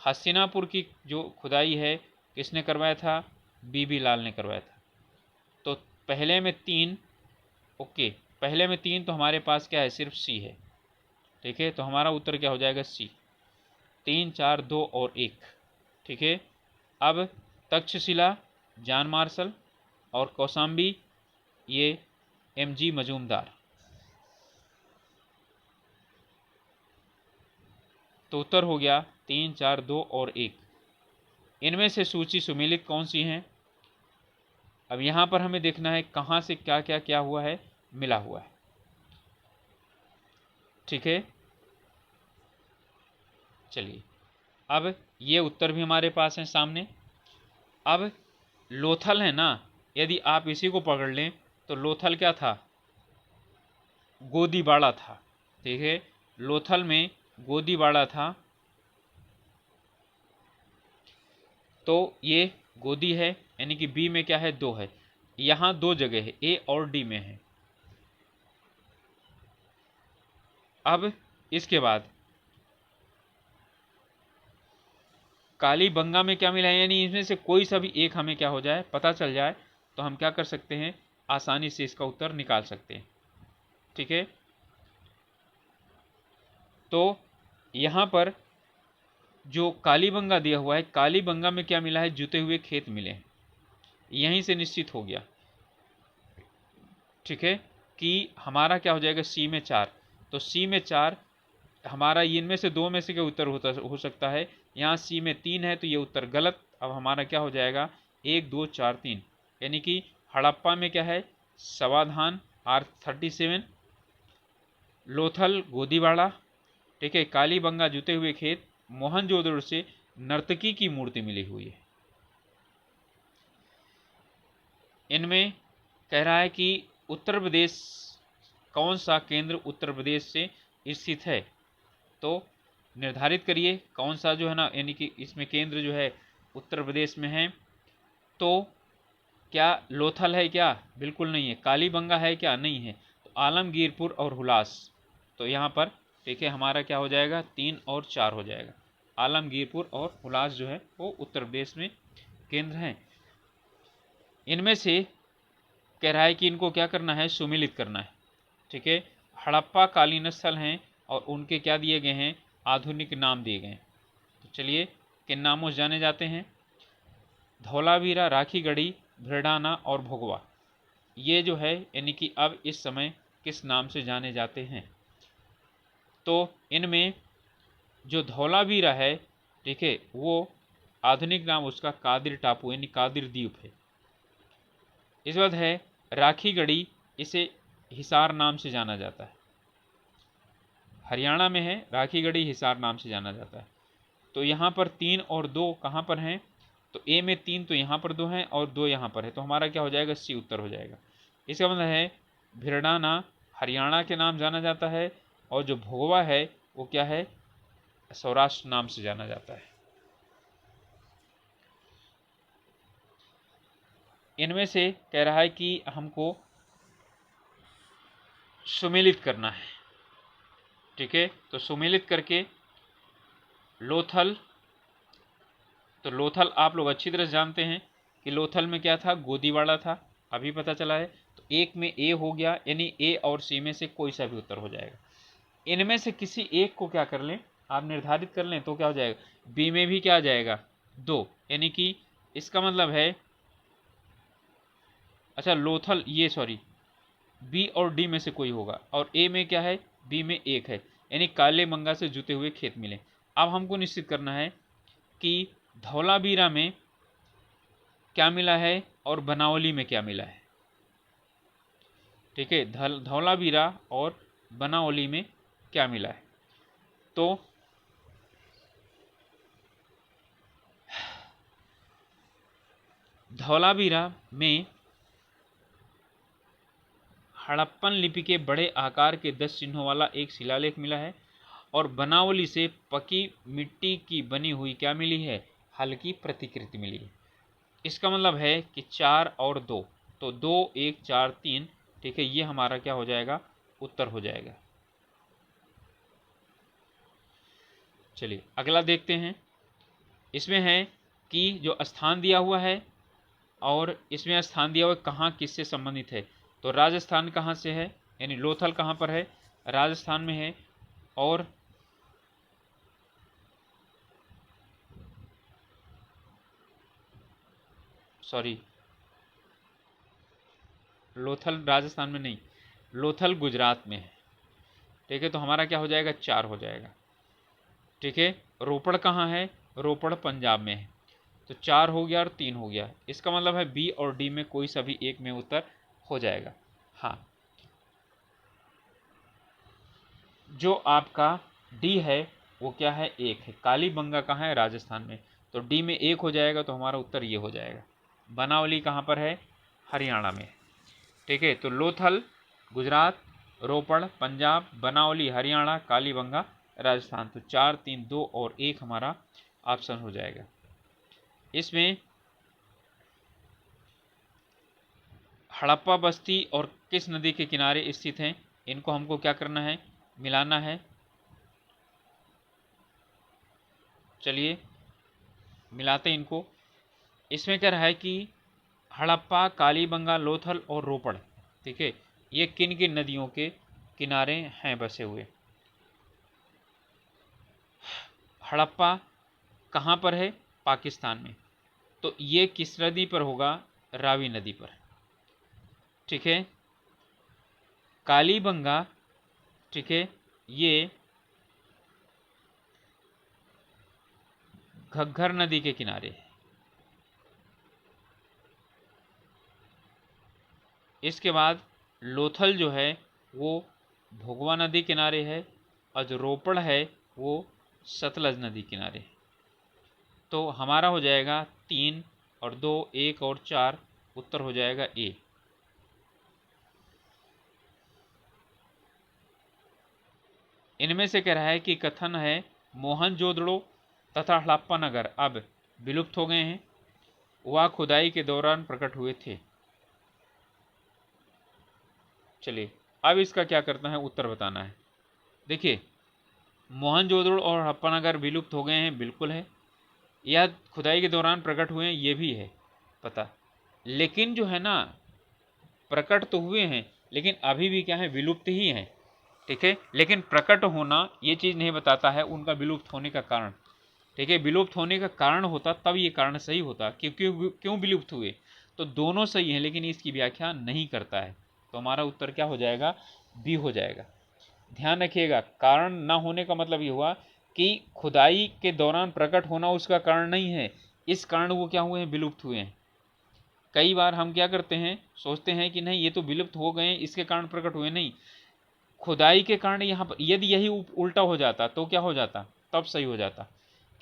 हस्तिनापुर की जो खुदाई है किसने करवाया था? बीबी लाल ने करवाया था। तो पहले में 3, ओके, पहले में 3 तो हमारे पास क्या है? सिर्फ सी है। ठीक है, तो हमारा उत्तर क्या हो जाएगा? सी। 3, 4, 2 और 1। ठीक है, अब तक्षशिला जॉन मार्शल और कौशाम्बी ये एमजी मजूमदार। तो उत्तर हो गया 3, 4, 2 और 1। इनमें से सूची सुमेलित कौन सी हैं? अब यहाँ पर हमें देखना है कहाँ से क्या क्या क्या हुआ है, मिला हुआ है। ठीक है, चलिए अब ये उत्तर भी हमारे पास है सामने। अब लोथल है ना, यदि आप इसी को पकड़ लें तो लोथल क्या था? गोदीबाड़ा था। ठीक है, लोथल में गोदीबाड़ा था। तो ये गोदी है, यानी कि बी में क्या है? 2 है। यहाँ 2 जगह है, ए और डी में है। अब इसके बाद कालीबंगा में क्या मिला है? यानी इसमें से कोई सा भी एक हमें क्या हो जाए, पता चल जाए, तो हम क्या कर सकते हैं? आसानी से इसका उत्तर निकाल सकते हैं। ठीक है, तो यहाँ पर जो कालीबंगा दिया हुआ है, कालीबंगा में क्या मिला है? जुते हुए खेत मिले हैं। यहीं से निश्चित हो गया। ठीक है, कि हमारा क्या हो जाएगा? सी में 4। तो सी में 4 हमारा, इनमें से 2 में से क्या उत्तर हो सकता है? यहाँ सी में 3 है तो ये उत्तर गलत। अब हमारा क्या हो जाएगा? 1, 2, 4, 3, यानी कि हड़प्पा में क्या है? समाधान R37, लोथल गोदीबाड़ा, ठीक है, कालीबंगा जुते हुए खेत, मोहनजोदड़ो से नर्तकी की मूर्ति मिली हुई है। इनमें कह रहा है कि उत्तर प्रदेश, कौन सा केंद्र उत्तर प्रदेश से स्थित है? तो निर्धारित करिए कौन सा जो है ना, यानी कि इसमें केंद्र जो है उत्तर प्रदेश में है। तो क्या लोथल है? क्या बिल्कुल नहीं है। कालीबंगा है? क्या नहीं है। तो आलमगीरपुर और हुलास। तो यहाँ पर देखिए हमारा क्या हो जाएगा? 3 और 4 हो जाएगा। आलमगीरपुर और हुलास जो है वो उत्तर प्रदेश में केंद्र हैं। इनमें से कह रहा है कि इनको क्या करना है? सुमेलित करना है। ठीक है, हड़प्पा कालीन स्थल हैं और उनके क्या दिए गए हैं? आधुनिक नाम दिए गए हैं। तो चलिए किन नामों से जाने जाते हैं? धौलावीरा, राखीगढ़ी, भिड़ाना और भोगवा, ये जो है यानी कि अब इस समय किस नाम से जाने जाते हैं? तो इनमें जो धौलावीरा है, ठीक है, वो आधुनिक नाम उसका कादिर टापू यानी कादिर द्वीप है। इस बात है राखीगढ़ी, इसे हिसार नाम से जाना जाता है। हरियाणा में है, राखीगढ़ी हिसार नाम से जाना जाता है। तो यहाँ पर 3 और 2 कहाँ पर हैं? तो ए में 3 तो यहाँ पर 2 हैं और 2 यहाँ पर है। तो हमारा क्या हो जाएगा? सी उत्तर हो जाएगा। इसका मतलब है भिड़ाना हरियाणा के नाम जाना जाता है और जो भोगवा है वो क्या है? सौराष्ट्र नाम से जाना जाता है। इनमें से कह रहा है कि हमको सुमेलित करना है। ठीक है, तो सुमेलित करके लोथल, तो लोथल आप लोग अच्छी तरह जानते हैं कि लोथल में क्या था? गोदीवाड़ा था, अभी पता चला है। तो एक में ए हो गया, यानी ए और सी में से कोई सा भी उत्तर हो जाएगा। इनमें से किसी एक को क्या कर लें, आप निर्धारित कर लें तो क्या हो जाएगा? बी में भी क्या आ जाएगा? 2, यानी कि इसका मतलब है, अच्छा लोथल, ये सॉरी, बी और डी में से कोई होगा। और ए में क्या है? बी में 1 है, यानी काले मंगा से जुते हुए खेत मिले। अब हमको निश्चित करना है कि धौलावीरा में क्या मिला है और बनावली में क्या मिला है। ठीक है, धौलावीरा और बनावली में क्या मिला है? तो धौलावीरा में हड़प्पन लिपि के बड़े आकार के 10 चिन्हों वाला एक शिलालेख मिला है और बनावली से पकी मिट्टी की बनी हुई क्या मिली है? हल्की प्रतिकृति मिली है। इसका मतलब है कि 4 और 2, तो 2, 1, 4, 3, ठीक है, ये हमारा क्या हो जाएगा? उत्तर हो जाएगा। चलिए अगला देखते हैं। इसमें है कि जो स्थान दिया हुआ है और इसमें स्थान दिया हुआ कहाँ किससे संबंधित है। तो राजस्थान कहाँ से है, यानी लोथल कहाँ पर है, राजस्थान में है। और सॉरी, लोथल राजस्थान में नहीं, लोथल गुजरात में है। ठीक है, तो हमारा क्या हो जाएगा, 4 हो जाएगा। ठीक है, रोपड़ कहाँ है, रोपड़ पंजाब में है। तो 4 हो गया और 3 हो गया। इसका मतलब है बी और डी में कोई सा भी एक में उत्तर हो जाएगा। हाँ, जो आपका डी है वो क्या है, 1 है। कालीबंगा कहाँ है, राजस्थान में। तो डी में 1 हो जाएगा, तो हमारा उत्तर ये हो जाएगा। बनावली कहाँ पर है, हरियाणा में। ठीक है, तो लोथल गुजरात, रोपड़ पंजाब, बनावली हरियाणा, कालीबंगा राजस्थान। तो 4, 3, 2 और 1 हमारा ऑप्शन हो जाएगा। इसमें हड़प्पा बस्ती और किस नदी के किनारे स्थित हैं, इनको हमको क्या करना है, मिलाना है। चलिए मिलाते हैं इनको। इसमें क्या रहा है कि हड़प्पा, कालीबंगा, लोथल और रोपड़, ठीक है, ये किन किन नदियों के किनारे हैं बसे हुए। हड़प्पा कहाँ पर है, पाकिस्तान में। तो ये किस नदी पर होगा, रावी नदी पर। ठीक है, कालीबंगा, ठीक है, ये घग्गर नदी के किनारे है। इसके बाद लोथल जो है वो भोगवा नदी किनारे है, और जो रोपड़ है वो सतलज नदी किनारे है। तो हमारा हो जाएगा 3 और 2, 1 और 4, उत्तर हो जाएगा ए। इनमें से कह रहा है कि कथन है मोहनजोदड़ो तथा हड़प्पा नगर अब विलुप्त हो गए हैं, वह खुदाई के दौरान प्रकट हुए थे। चलिए अब इसका क्या करना है, उत्तर बताना है। देखिए, मोहनजोदड़ो और हड़प्पा नगर विलुप्त हो गए हैं, बिल्कुल है। यह खुदाई के दौरान प्रकट हुए हैं, ये भी है पता। लेकिन जो है ना, प्रकट तो हुए हैं लेकिन अभी भी क्या है, विलुप्त ही हैं। ठीक है, लेकिन प्रकट होना ये चीज़ नहीं बताता है उनका विलुप्त होने का कारण। ठीक है, विलुप्त होने का कारण होता तब ये कारण सही होता, क्यों क्यों विलुप्त हुए। तो दोनों सही हैं लेकिन इसकी व्याख्या नहीं करता है। तो हमारा उत्तर क्या हो जाएगा, बी हो जाएगा। ध्यान रखिएगा, कारण ना होने का मतलब ये हुआ कि खुदाई के दौरान प्रकट होना उसका कारण नहीं है, इस कारण वो क्या हुए हैं, विलुप्त हुए हैं। कई बार हम क्या करते हैं, सोचते हैं कि नहीं ये तो विलुप्त हो गए इसके कारण प्रकट हुए, नहीं, खुदाई के कारण यहाँ पर। यदि यही उल्टा हो जाता तो क्या हो जाता, तब सही हो जाता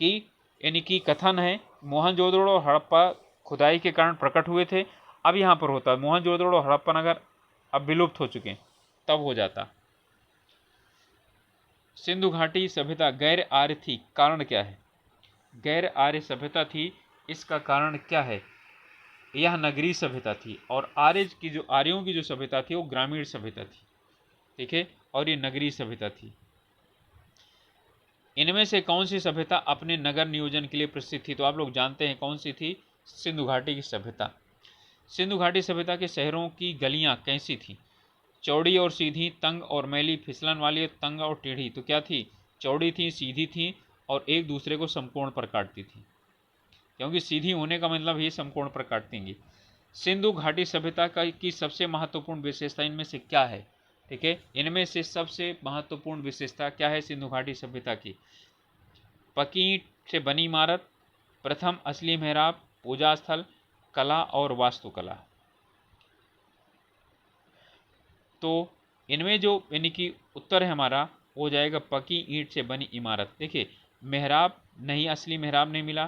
कि यानी कि कथन है मोहनजोदड़ो और हड़प्पा खुदाई के कारण प्रकट हुए थे। अब यहाँ पर होता मोहनजोदड़ो और हड़प्पा नगर अब विलुप्त हो चुके हैं, तब हो जाता। सिंधु घाटी सभ्यता गैर आर्य थी, कारण क्या है, गैर आर्य सभ्यता थी, इसका कारण क्या है। यह नगरीय सभ्यता थी, और आर्य की जो आर्यों की जो सभ्यता थी वो ग्रामीण सभ्यता थी। ठीक है, और ये नगरीय सभ्यता थी। इनमें से कौन सी सभ्यता अपने नगर नियोजन के लिए प्रसिद्ध थी, तो आप लोग जानते हैं कौन सी थी, सिंधु घाटी की सभ्यता। सिंधु घाटी सभ्यता के शहरों की गलियां कैसी थी, चौड़ी और सीधी, तंग और मैली, फिसलन वाली, तंग और टेढ़ी। तो क्या थी, चौड़ी थी, सीधी थी और एक दूसरे को समकोण पर काटती थी, क्योंकि सीधी होने का मतलब ये समकोण पर काटती थी। सिंधु घाटी सभ्यता का की सबसे महत्वपूर्ण विशेषता इनमें से क्या है। ठीक है, इनमें से सबसे महत्वपूर्ण विशेषता क्या है सिंधु घाटी सभ्यता की, पकी ईंट से बनी इमारत, प्रथम असली मेहराब, पूजा स्थल, कला और वास्तुकला। तो इनमें जो यानी कि उत्तर है हमारा हो जाएगा पकी ईंट से बनी इमारत। देखिए, मेहराब नहीं, असली मेहराब नहीं मिला,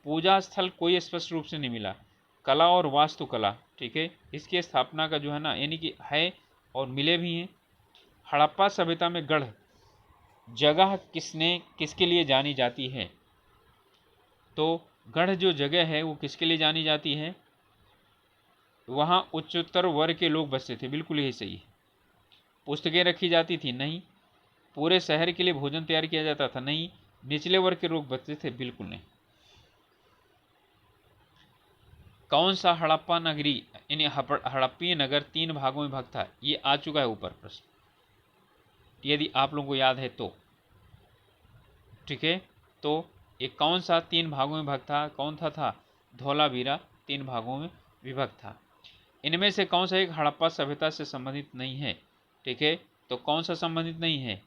पूजा स्थल कोई स्पष्ट रूप से नहीं मिला, कला और वास्तुकला, ठीक है, इसकी स्थापना का जो है ना यानी कि है और मिले भी हैं। हड़प्पा सभ्यता में गढ़ जगह किसके लिए जानी जाती है, तो गढ़ जो जगह है वो किसके लिए जानी जाती है, वहाँ उच्चतर वर्ग के लोग बसते थे, बिल्कुल यही सही है। पुस्तकें रखी जाती थी, नहीं। पूरे शहर के लिए भोजन तैयार किया जाता था, नहीं। निचले वर्ग के लोग बचते थे? बिल्कुल नहीं। कौन सा हड़प्पा नगरी यानी हड़प्पीय नगर 3 भागों में विभक्त था? ये आ चुका है ऊपर प्रश्न, यदि आप लोगों को याद है तो। ठीक है, तो ये कौन सा 3 भागों में विभक्त था? कौन था? धौलावीरा 3 भागों में विभक्त था। इनमें से कौन सा एक हड़प्पा सभ्यता से संबंधित नहीं है? ठीक है, तो कौन सा संबंधित नहीं है?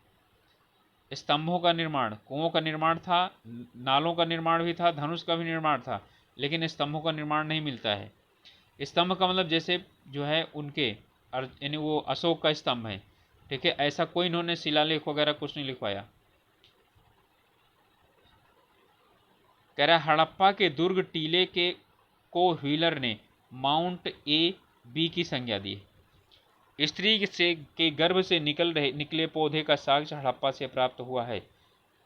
स्तंभों का निर्माण, कुओं का निर्माण था, नालों का निर्माण भी था, धनुष का भी निर्माण था, लेकिन स्तंभों का निर्माण नहीं मिलता है। स्तंभ का मतलब जैसे जो है उनके यानी वो अशोक का स्तंभ है। ठीक है, ऐसा कोई इन्होंने शिलालेख वगैरह कुछ नहीं लिखवाया। कह रहा है हड़प्पा के दुर्ग टीले के को व्हीलर ने माउंट ए बी की संज्ञा दी। स्त्री से के गर्भ से निकले पौधे का साक्ष्य हड़प्पा से प्राप्त हुआ है।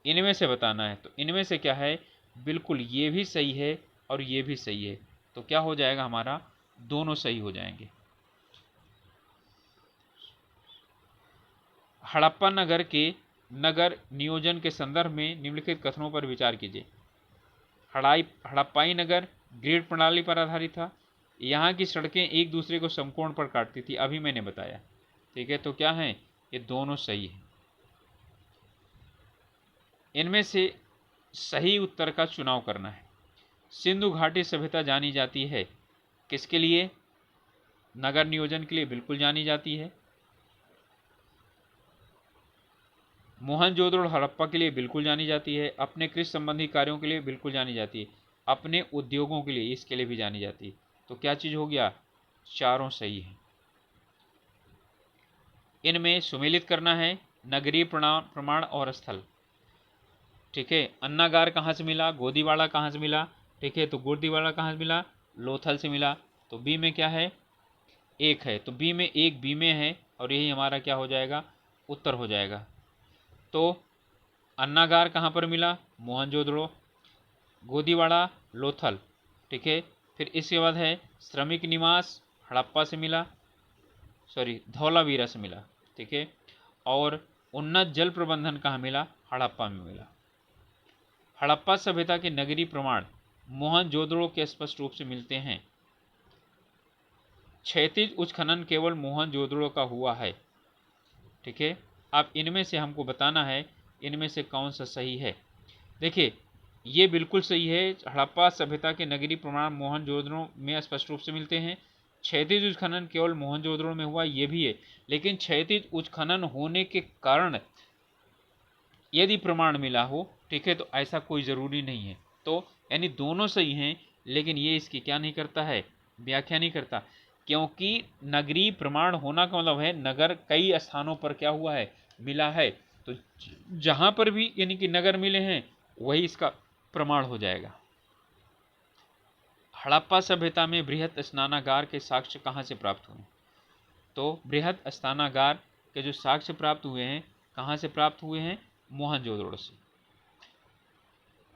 इनमें से बताना है, तो इनमें से क्या है? बिल्कुल ये भी सही है और ये भी सही है, तो क्या हो जाएगा हमारा? दोनों सही हो जाएंगे। हड़प्पा नगर के नगर नियोजन के संदर्भ में निम्नलिखित कथनों पर विचार कीजिए। हड़प्पाई नगर ग्रिड प्रणाली पर आधारित था। यहाँ की सड़कें एक दूसरे को समकोण पर काटती थी, अभी मैंने बताया। ठीक है, तो क्या है? ये दोनों सही है। इनमें से सही उत्तर का चुनाव करना है। सिंधु घाटी सभ्यता जानी जाती है किसके लिए? नगर नियोजन के लिए बिल्कुल जानी जाती है। मोहनजोदड़ो हड़प्पा के लिए बिल्कुल जानी जाती है। अपने कृषि संबंधी कार्यों के लिए बिल्कुल जानी जाती है। अपने उद्योगों के लिए, इसके लिए भी जानी जाती है। तो क्या चीज हो गया? चारों सही है। इनमें सुमेलित करना है नगरीय प्रमाण और स्थल। ठीक है, अन्नागार कहाँ से मिला? गोदीवाड़ा कहाँ से मिला? ठीक है, तो गोदीवाड़ा कहाँ से मिला? लोथल से मिला। तो बी में क्या है? एक है, तो बी में एक बी में है, और यही हमारा क्या हो जाएगा? उत्तर हो जाएगा। तो अन्नागार कहाँ पर मिला? मोहनजोदड़ो। गोदीवाड़ा लोथल। ठीक है, फिर इसके बाद है श्रमिक निवास हड़प्पा से मिला, सॉरी धौलावीरा से मिला। ठीक है, और उन्नत जल प्रबंधन कहाँ मिला? हड़प्पा में मिला। हड़प्पा सभ्यता के नगरीय प्रमाण मोहनजोदड़ो के स्पष्ट रूप से मिलते हैं। क्षैतिज उत्खनन केवल मोहनजोदड़ो का हुआ है। ठीक है, अब इनमें से हमको बताना है इनमें से कौन सा सही है। देखिए, ये बिल्कुल सही है। हड़प्पा सभ्यता के नगरीय प्रमाण मोहनजोदड़ो में स्पष्ट रूप से मिलते हैं। क्षैतिज उत्खनन केवल मोहनजोदड़ो में हुआ, ये भी है, लेकिन क्षैतिज उत्खनन होने के कारण यदि प्रमाण मिला हो, ठीक है, तो ऐसा कोई ज़रूरी नहीं है। तो यानी दोनों सही हैं, लेकिन ये इसकी क्या नहीं करता है? व्याख्या नहीं करता, क्योंकि नगरीय प्रमाण होना का मतलब है नगर कई स्थानों पर क्या हुआ है? मिला है। तो जहां पर भी यानी कि नगर मिले हैं वही इसका प्रमाण हो जाएगा। हड़प्पा सभ्यता में बृहत स्नानागार के साक्ष्य कहाँ से प्राप्त हुए? तो बृहत स्नानागार के जो साक्ष्य प्राप्त हुए हैं कहाँ से प्राप्त हुए हैं? मोहनजोदड़ो से।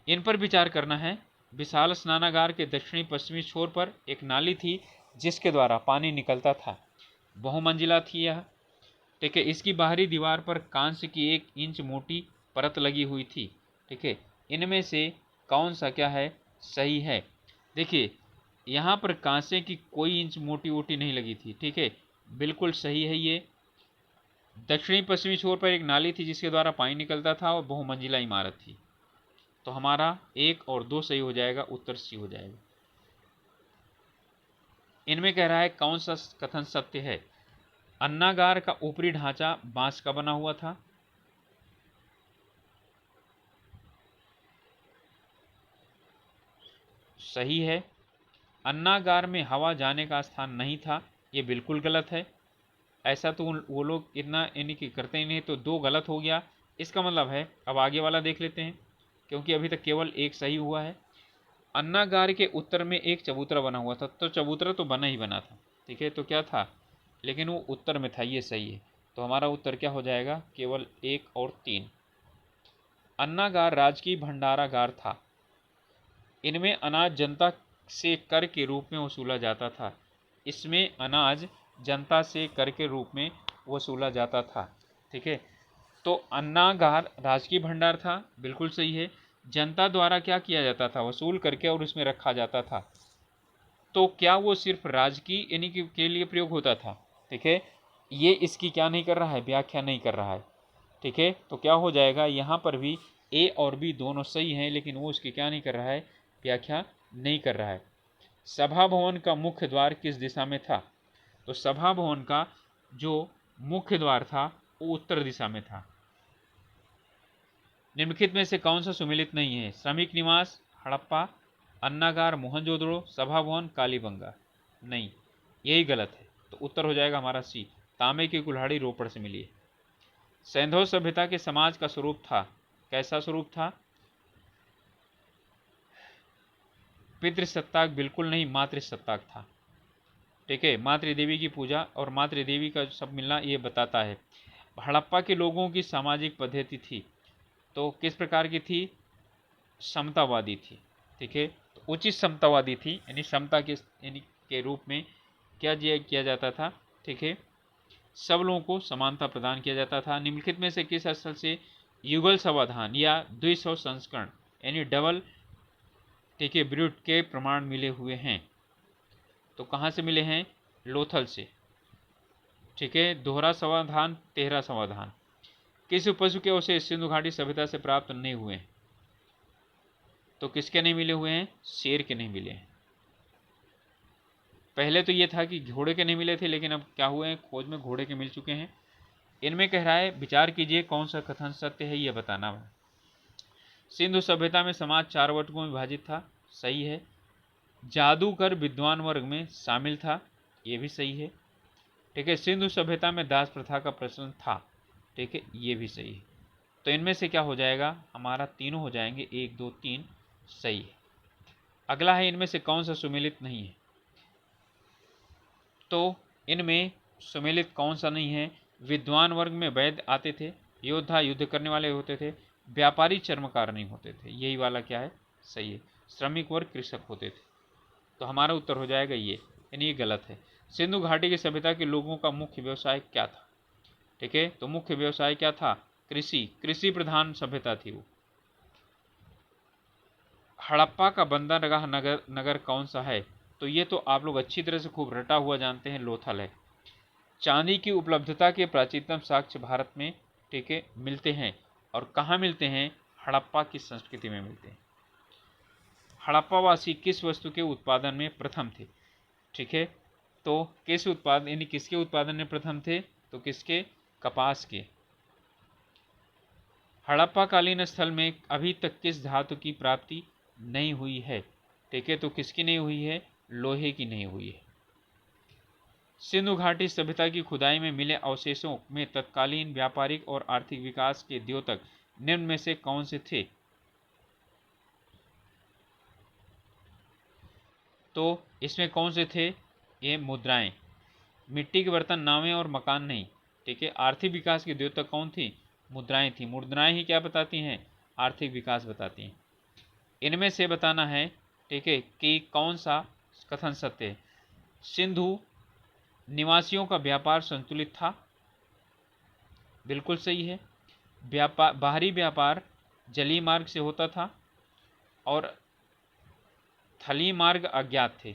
इन पर विचार करना है। विशाल स्नानागार के दक्षिणी पश्चिमी छोर पर एक नाली थी जिसके द्वारा पानी निकलता था। बहुमंजिला थी यह। ठीक है, इसकी बाहरी दीवार पर कांस्य की 1 इंच मोटी परत लगी हुई थी। ठीक है, इनमें से कौन सा क्या है? सही है। देखिए, यहाँ पर कांसे की कोई इंच मोटी वोटी नहीं लगी थी। ठीक है, बिल्कुल सही है ये। दक्षिणी पश्चिमी छोर पर एक नाली थी जिसके द्वारा पानी निकलता था और बहुमंजिला इमारत थी। तो हमारा 1 और 2 सही हो जाएगा, उत्तर सी हो जाएगा। इनमें कह रहा है कौन सा कथन सत्य है? अन्नागार का ऊपरी ढांचा बांस का बना हुआ था। सही है। अन्नागार में हवा जाने का स्थान नहीं था, ये बिल्कुल गलत है। ऐसा तो वो लोग इतना यानी कि करते ही नहीं, तो 2 गलत हो गया। इसका मतलब है, अब आगे वाला देख लेते हैं, क्योंकि अभी तक केवल एक सही हुआ है। अन्नागार के उत्तर में एक चबूतरा बना हुआ था, तो चबूतरा तो बना ही बना था। ठीक है, तो क्या था? लेकिन वो उत्तर में था, ये सही है। तो हमारा उत्तर क्या हो जाएगा? केवल 1 और 3। अन्नागार राजकीय भंडारागार था। इनमें अनाज जनता से कर के रूप में वसूला जाता था। इसमें अनाज जनता से कर के रूप में वसूला जाता था। ठीक है, तो अन्नागार राजकीय भंडार था, बिल्कुल सही है। जनता द्वारा क्या किया जाता था, वसूल करके और उसमें रखा जाता था। तो क्या वो सिर्फ राजकीय यानी के लिए प्रयोग होता था? ठीक है, ये इसकी क्या नहीं कर रहा है, व्याख्या नहीं कर रहा है। ठीक है, तो क्या हो जाएगा, यहाँ पर भी ए और बी दोनों सही हैं, लेकिन वो उसकी क्या नहीं कर रहा है, व्याख्या नहीं कर रहा है। सभा भवन का मुख्य द्वार किस दिशा में था? तो सभा भवन का जो मुख्य द्वार था वो उत्तर दिशा में था। निम्नलिखित में से कौन सा सुमेलित नहीं है? श्रमिक निवास, हड़प्पा, अन्नागार, मोहनजोदड़ो, सभा भवन, कालीबंगा। नहीं, यही गलत है। तो उत्तर हो जाएगा हमारा सी, तांबे की कुल्हाड़ी रोपड़ से मिली है। सैंधव सभ्यता के समाज का स्वरूप था, कैसा स्वरूप था? पितृसत्ताक बिल्कुल नहीं, मातृसत्ताक था। ठीक है, मातृदेवी की पूजा और मातृदेवी का सब मिलना ये बताता है। हड़प्पा के लोगों की सामाजिक पद्धति थी, तो किस प्रकार की थी? समतावादी थी। ठीक है, तो उचित समतावादी थी, यानी समता के रूप में क्या किया जाता था? ठीक है, सब लोगों को समानता प्रदान किया जाता था। निम्नलिखित में से किस स्थल से युगल समाधान या द्विसव संस्करण यानी डबल, ठीक है, ब्रूट के प्रमाण मिले हुए हैं? तो कहाँ से मिले हैं? लोथल से। ठीक है, दोहरा समाधान, तेहरा समाधान। किस पशु के अवशेष सिंधु घाटी सभ्यता से प्राप्त नहीं हुए? तो किसके नहीं मिले हुए हैं? शेर के नहीं मिले हैं। पहले तो ये था कि घोड़े के नहीं मिले थे, लेकिन अब क्या हुए हैं, खोज में घोड़े के मिल चुके हैं। इनमें कह रहा है विचार कीजिए कौन सा कथन सत्य है, यह बताना है। सिंधु सभ्यता में समाज 4 वर्गों में विभाजित था, सही है। जादूगर विद्वान वर्ग में शामिल था, ये भी सही है। ठीक है, सिंधु सभ्यता में दास प्रथा का प्रचलन था, ठीक है, ये भी सही है। तो इनमें से क्या हो जाएगा हमारा, तीनों हो जाएंगे, 1 2 3 सही है। अगला है इनमें से कौन सा सुमेलित नहीं है? तो इनमें सुमेलित कौन सा नहीं है? विद्वान वर्ग में वैद्य आते थे, योद्धा युद्ध करने वाले होते थे, व्यापारी चर्मकार नहीं होते थे, यही वाला क्या है, सही है। श्रमिक वर्ग कृषक होते थे। तो हमारा उत्तर हो जाएगा ये, यानी ये गलत है। सिंधु घाटी की सभ्यता के लोगों का मुख्य व्यवसाय क्या था? ठीक है, तो मुख्य व्यवसाय क्या था? कृषि, कृषि प्रधान सभ्यता थी वो। हड़प्पा का बंदरगाह नगर कौन सा है? तो ये तो आप लोग अच्छी तरह से खूब रटा हुआ जानते हैं, लोथल है। चांदी की उपलब्धता के प्राचीनतम साक्ष्य भारत में, ठीक है, मिलते हैं। और कहाँ मिलते हैं? हड़प्पा की संस्कृति में मिलते हैं। हड़प्पावासी किस वस्तु के उत्पादन में प्रथम थे? ठीक है, तो किस उत्पादन यानी किसके उत्पादन में प्रथम थे? तो किसके? कपास के। हड़प्पाकालीन स्थल में अभी तक किस धातु की प्राप्ति नहीं हुई है? ठीक है, तो किसकी नहीं हुई है? लोहे की नहीं हुई है। सिंधु घाटी सभ्यता की खुदाई में मिले अवशेषों में तत्कालीन व्यापारिक और आर्थिक विकास के द्योतक निम्न में से कौन से थे? तो इसमें कौन से थे? ये मुद्राएं, मिट्टी के बर्तन, नावें और मकान नहीं। ठीक है, आर्थिक विकास की द्योतक कौन थी? मुद्राएं थी। मुद्राएं ही क्या बताती हैं? आर्थिक विकास बताती हैं। इनमें से बताना है, ठीक है, कि कौन सा कथन सत्य है। सिंधु निवासियों का व्यापार संतुलित था, बिल्कुल सही है। बाहरी व्यापार जलीय मार्ग से होता था और थली मार्ग अज्ञात थे।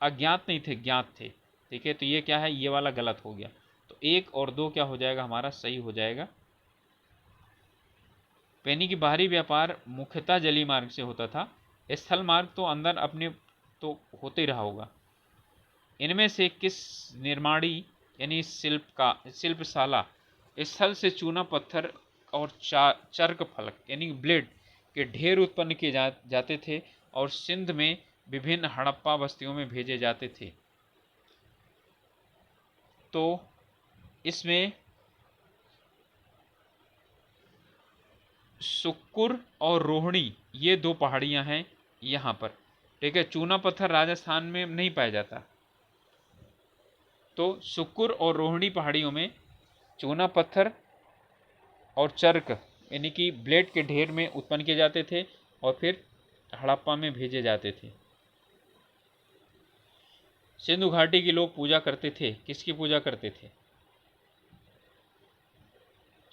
अज्ञात नहीं थे, ज्ञात थे। ठीक है, तो ये क्या है, ये वाला गलत हो गया। तो 1 और 2 क्या हो जाएगा हमारा, सही हो जाएगा। यानी कि बाहरी व्यापार मुख्यतः जलीय मार्ग से होता था, स्थल मार्ग तो अंदर अपने तो होते ही रहा होगा। इनमें से किस निर्माणी यानी शिल्पशाला स्थल से चूना पत्थर और चर्क फलक यानी ब्लेड के ढेर उत्पन्न किए जाते थे और सिंध में विभिन्न हड़प्पा बस्तियों में भेजे जाते थे? तो इसमें सुक्कुर और रोहिणी ये 2 पहाड़ियां हैं यहाँ पर। ठीक है, चूना पत्थर राजस्थान में नहीं पाया जाता, तो सुक्कुर और रोहिणी पहाड़ियों में चूना पत्थर और चर्क यानी कि ब्लेड के ढेर में उत्पन्न किए जाते थे और फिर हड़प्पा में भेजे जाते थे। सिंधु घाटी के लोग पूजा करते थे, किसकी पूजा करते थे?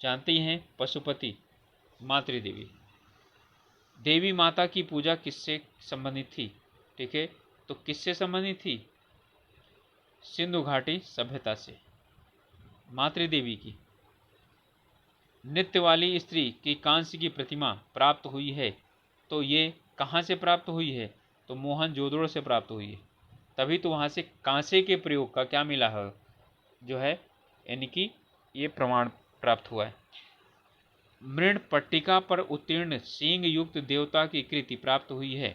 जानते ही हैं पशुपति, मातृदेवी। देवी माता की पूजा किससे संबंधित थी? ठीक है, तो किससे संबंधित थी? सिंधु घाटी सभ्यता से, मातृदेवी की। नृत्य वाली स्त्री की कांस्य की प्रतिमा प्राप्त हुई है, तो ये कहाँ से प्राप्त हुई है? तो मोहनजोदड़ो से प्राप्त हुई है। तभी तो वहाँ से कांसे के प्रयोग का क्या मिला है, जो है यानी कि ये प्रमाण प्राप्त हुआ है। मृण पट्टिका पर उत्तीर्ण सींग युक्त देवता की कृति प्राप्त हुई है।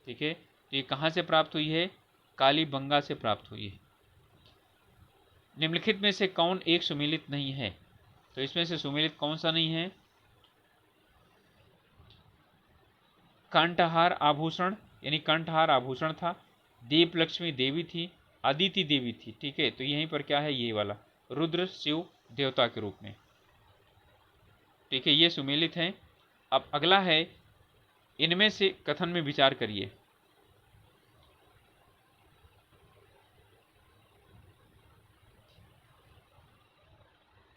ठीक है, तो ये कहाँ से प्राप्त हुई है? कालीबंगा से प्राप्त हुई है। निम्नलिखित में से कौन एक सुमेलित नहीं है? तो इसमें से सुमेलित कौन सा नहीं है? कंठहार आभूषण, यानी कंठहार आभूषण था। दीप लक्ष्मी देवी थी, अदिति देवी थी। ठीक है, तो यहीं पर क्या है? ये वाला रुद्र शिव देवता के रूप में। ठीक है, ये सुमेलित हैं। अब अगला है, इनमें से कथन में विचार करिए।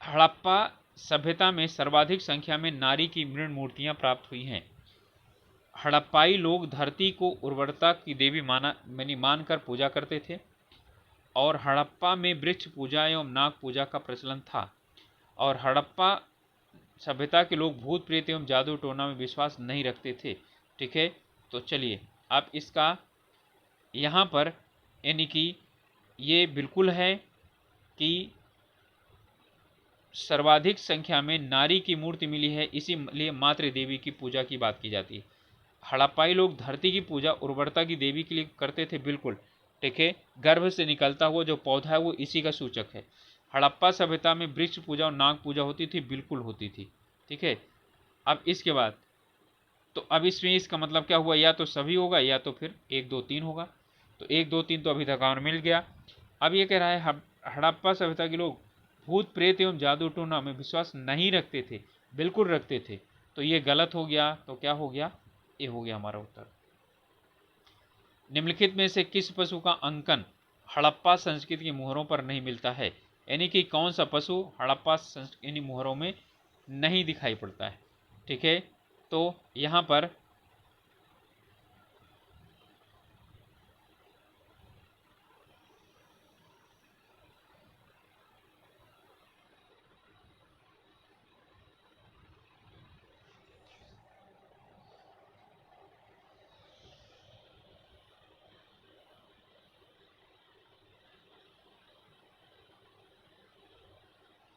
हड़प्पा सभ्यता में सर्वाधिक संख्या में नारी की मृण मूर्तियां प्राप्त हुई हैं। हड़प्पाई लोग धरती को उर्वरता की देवी मानकर पूजा करते थे और हड़प्पा में वृक्ष पूजा एवं नाग पूजा का प्रचलन था। और हड़प्पा सभ्यता के लोग भूत प्रेत एवं जादू टोना में विश्वास नहीं रखते थे। ठीक है, तो चलिए आप इसका यहाँ पर यानी कि ये बिल्कुल है कि सर्वाधिक संख्या में नारी की मूर्ति मिली है, इसीलिए मातृ देवी की पूजा की बात की जाती है। हड़प्पाई लोग धरती की पूजा उर्वरता की देवी के लिए करते थे, बिल्कुल। ठीक है, गर्भ से निकलता हुआ जो पौधा है वो इसी का सूचक है। हड़प्पा सभ्यता में वृक्ष पूजा और नाग पूजा होती थी, बिल्कुल होती थी। ठीक है, अब इसके बाद तो अब इसमें इसका मतलब क्या हुआ? या तो सभी होगा या तो फिर 1 2 3 होगा। तो 1 2 3 तो अभी तक और मिल गया। अब ये कह रहा है हड़प्पा सभ्यता के लोग भूत प्रेत एवं जादू टोना में विश्वास नहीं रखते थे, बिल्कुल रखते थे। तो ये गलत हो गया। तो क्या हो गया? ये हो गया हमारा उत्तर। निम्नलिखित में से किस पशु का अंकन हड़प्पा संस्कृति की मोहरों पर नहीं मिलता है? यानी कि कौन सा पशु हड़प्पा संस्कृति मोहरों में नहीं दिखाई पड़ता है? ठीक है, तो यहाँ पर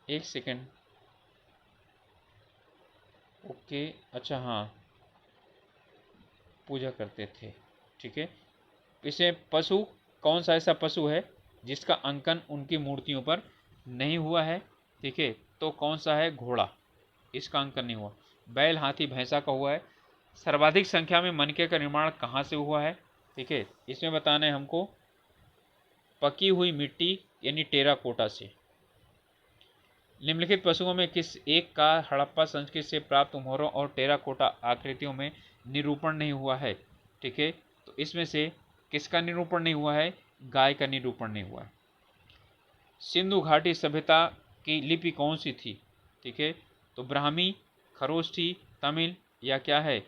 एक सेकेंड। ओके, अच्छा, हाँ, पूजा करते थे। ठीक है, इसे पशु कौन सा ऐसा पशु है जिसका अंकन उनकी मूर्तियों पर नहीं हुआ है? ठीक है, तो कौन सा है? घोड़ा, इसका अंकन नहीं हुआ। बैल, हाथी, भैंसा का हुआ है। सर्वाधिक संख्या में मनके का निर्माण कहाँ से हुआ है? ठीक है, इसमें बताना है हमको पकी हुई मिट्टी यानी टेराकोटा से। निम्नलिखित पशुओं में किस एक का हड़प्पा संस्कृति से प्राप्त मोहरों और टेराकोटा आकृतियों में निरूपण नहीं हुआ है? ठीक है, तो इसमें से किसका निरूपण नहीं हुआ है? गाय का निरूपण नहीं हुआ है। सिंधु घाटी सभ्यता की लिपि कौन सी थी? ठीक है, तो ब्राह्मी, खरोष्ठी, तमिल या क्या है?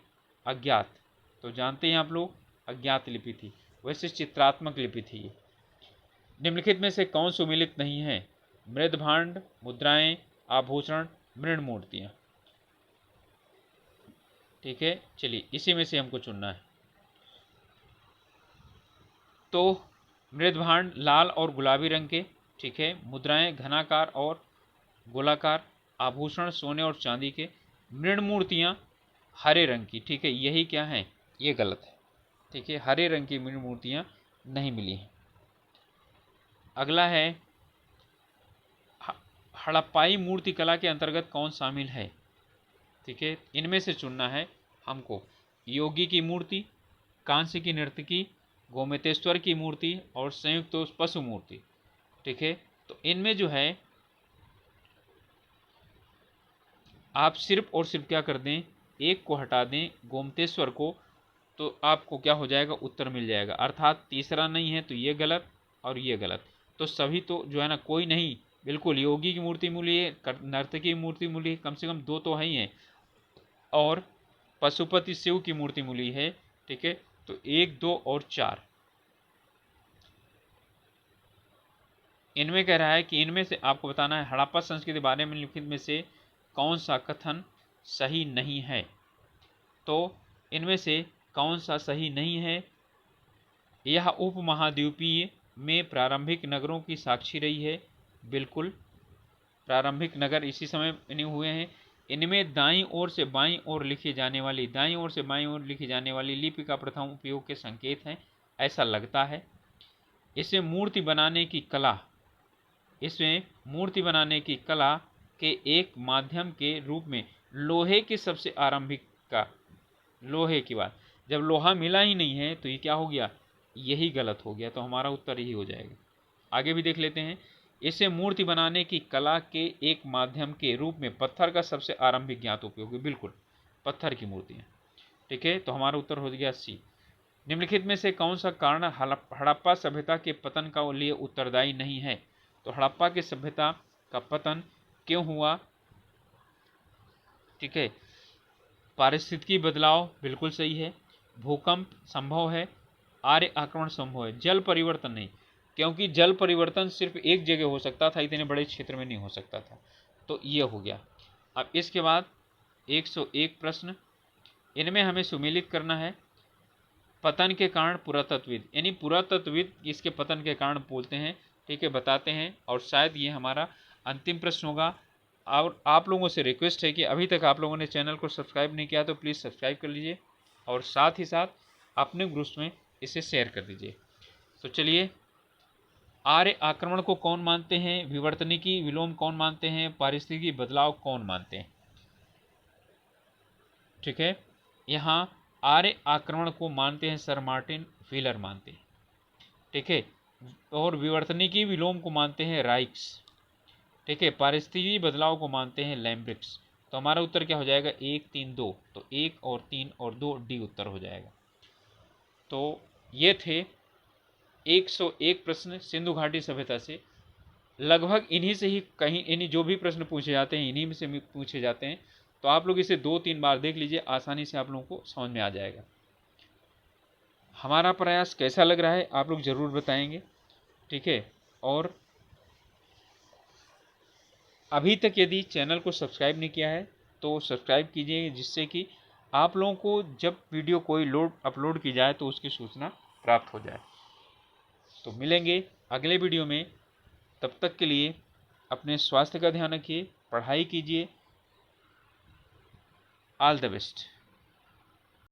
अज्ञात। तो जानते हैं आप लोग, अज्ञात लिपि थी। वैसे चित्रात्मक लिपि थी। निम्नलिखित में से कौन सुमेलित नहीं है? मृदभांड, मुद्राएं, आभूषण, मृण मूर्तियां। ठीक है, चलिए इसी में से हमको चुनना है। तो मृदभांड लाल और गुलाबी रंग के। ठीक है, मुद्राएं घनाकार और गोलाकार, आभूषण सोने और चांदी के, मृण मूर्तियां हरे रंग की। ठीक है, यही क्या है? ये गलत है। ठीक है, हरे रंग की मृण मूर्तियां नहीं मिली हैं। अगला है हड़प्पाई मूर्ति कला के अंतर्गत कौन शामिल है? ठीक है, इनमें से चुनना है हमको। योगी की मूर्ति, कांस्य की नर्तकी, गोमतेश्वर की मूर्ति और संयुक्त पशु मूर्ति। ठीक है, तो इनमें जो है आप सिर्फ और सिर्फ क्या कर दें, एक को हटा दें, गोमतेश्वर को, तो आपको क्या हो जाएगा? उत्तर मिल जाएगा। अर्थात तीसरा नहीं है तो ये गलत और ये गलत। तो सभी तो जो है ना, कोई नहीं, बिल्कुल, योगी की मूर्ति मिली है, नर्तकी की मूर्ति मिली है, कम से कम 2 तो है ही हैं, और पशुपति शिव की मूर्ति मिली है। ठीक है, तो 1, 2 और 4, इनमें कह रहा है कि इनमें से आपको बताना है हड़प्पा संस्कृति के बारे में लिखित में से कौन सा कथन सही नहीं है। तो इनमें से कौन सा सही नहीं है? यह उपमहाद्वीपीय में प्रारंभिक नगरों की साक्षी रही है। बिल्कुल, प्रारंभिक नगर इसी समय बने हुए हैं। इनमें दाईं ओर से बाईं ओर लिखी जाने वाली, दाईं ओर से बाईं ओर लिखी जाने वाली लिपि का प्रथम उपयोग के संकेत हैं, ऐसा लगता है। इसमें मूर्ति बनाने की कला, इसमें मूर्ति बनाने की कला के एक माध्यम के रूप में लोहे की सबसे आरंभिक का, लोहे की बात, जब लोहा मिला ही नहीं है तो ये क्या हो गया? यही गलत हो गया, तो हमारा उत्तर यही हो जाएगा। आगे भी देख लेते हैं। इसे मूर्ति बनाने की कला के एक माध्यम के रूप में पत्थर का सबसे आरंभिक ज्ञात उपयोग है। बिल्कुल, पत्थर की मूर्तियां। ठीक है, तो हमारा उत्तर हो गया सी। निम्नलिखित में से कौन सा कारण हड़प्पा सभ्यता के पतन का लिए उत्तरदायी नहीं है? तो हड़प्पा की सभ्यता का पतन क्यों हुआ? ठीक है, पारिस्थितिकी बदलाव बिल्कुल सही है, भूकंप संभव है, आर्य आक्रमण संभव है, जल परिवर्तन नहीं, क्योंकि जल परिवर्तन सिर्फ एक जगह हो सकता था, इतने बड़े क्षेत्र में नहीं हो सकता था। तो ये हो गया। अब इसके बाद 101 प्रश्न, इनमें हमें सुमेलित करना है। पतन के कारण पुरातत्वविद, यानी पुरातत्वविद इसके पतन के कारण बोलते हैं। ठीक है, बताते हैं, और शायद ये हमारा अंतिम प्रश्न होगा। और आप लोगों से रिक्वेस्ट है कि अभी तक आप लोगों ने चैनल को सब्सक्राइब नहीं किया तो प्लीज़ सब्सक्राइब कर लीजिए, और साथ ही साथ अपने ग्रुप्स में इसे शेयर कर दीजिए। तो चलिए, आर्य आक्रमण को कौन मानते हैं? विवर्तनिकी विलोम कौन मानते हैं? पारिस्थितिकी बदलाव कौन मानते हैं? ठीक है, यहाँ आर्य आक्रमण को मानते हैं सर मार्टिन व्हीलर मानते हैं। ठीक है, और विवर्तनिकी विलोम को मानते हैं राइक्स। ठीक है, पारिस्थितिकी बदलाव को मानते हैं लैम्ब्रिक्स। तो हमारा उत्तर क्या हो जाएगा? 1, 3, 2। तो 1 और 3 और 2 डी उत्तर हो जाएगा। तो ये थे 101 प्रश्न सिंधु घाटी सभ्यता से। लगभग इन्हीं से ही कहीं, इन्हीं जो भी प्रश्न पूछे जाते हैं इन्हीं में से पूछे जाते हैं। तो आप लोग इसे 2-3 बार देख लीजिए, आसानी से आप लोगों को समझ में आ जाएगा। हमारा प्रयास कैसा लग रहा है आप लोग ज़रूर बताएंगे। ठीक है, और अभी तक यदि चैनल को सब्सक्राइब नहीं किया है तो सब्सक्राइब कीजिए, जिससे कि आप लोगों को जब वीडियो कोई अपलोड की जाए तो उसकी सूचना प्राप्त हो जाए। तो मिलेंगे अगले वीडियो में, तब तक के लिए अपने स्वास्थ्य का ध्यान रखिए, पढ़ाई कीजिए। All the best.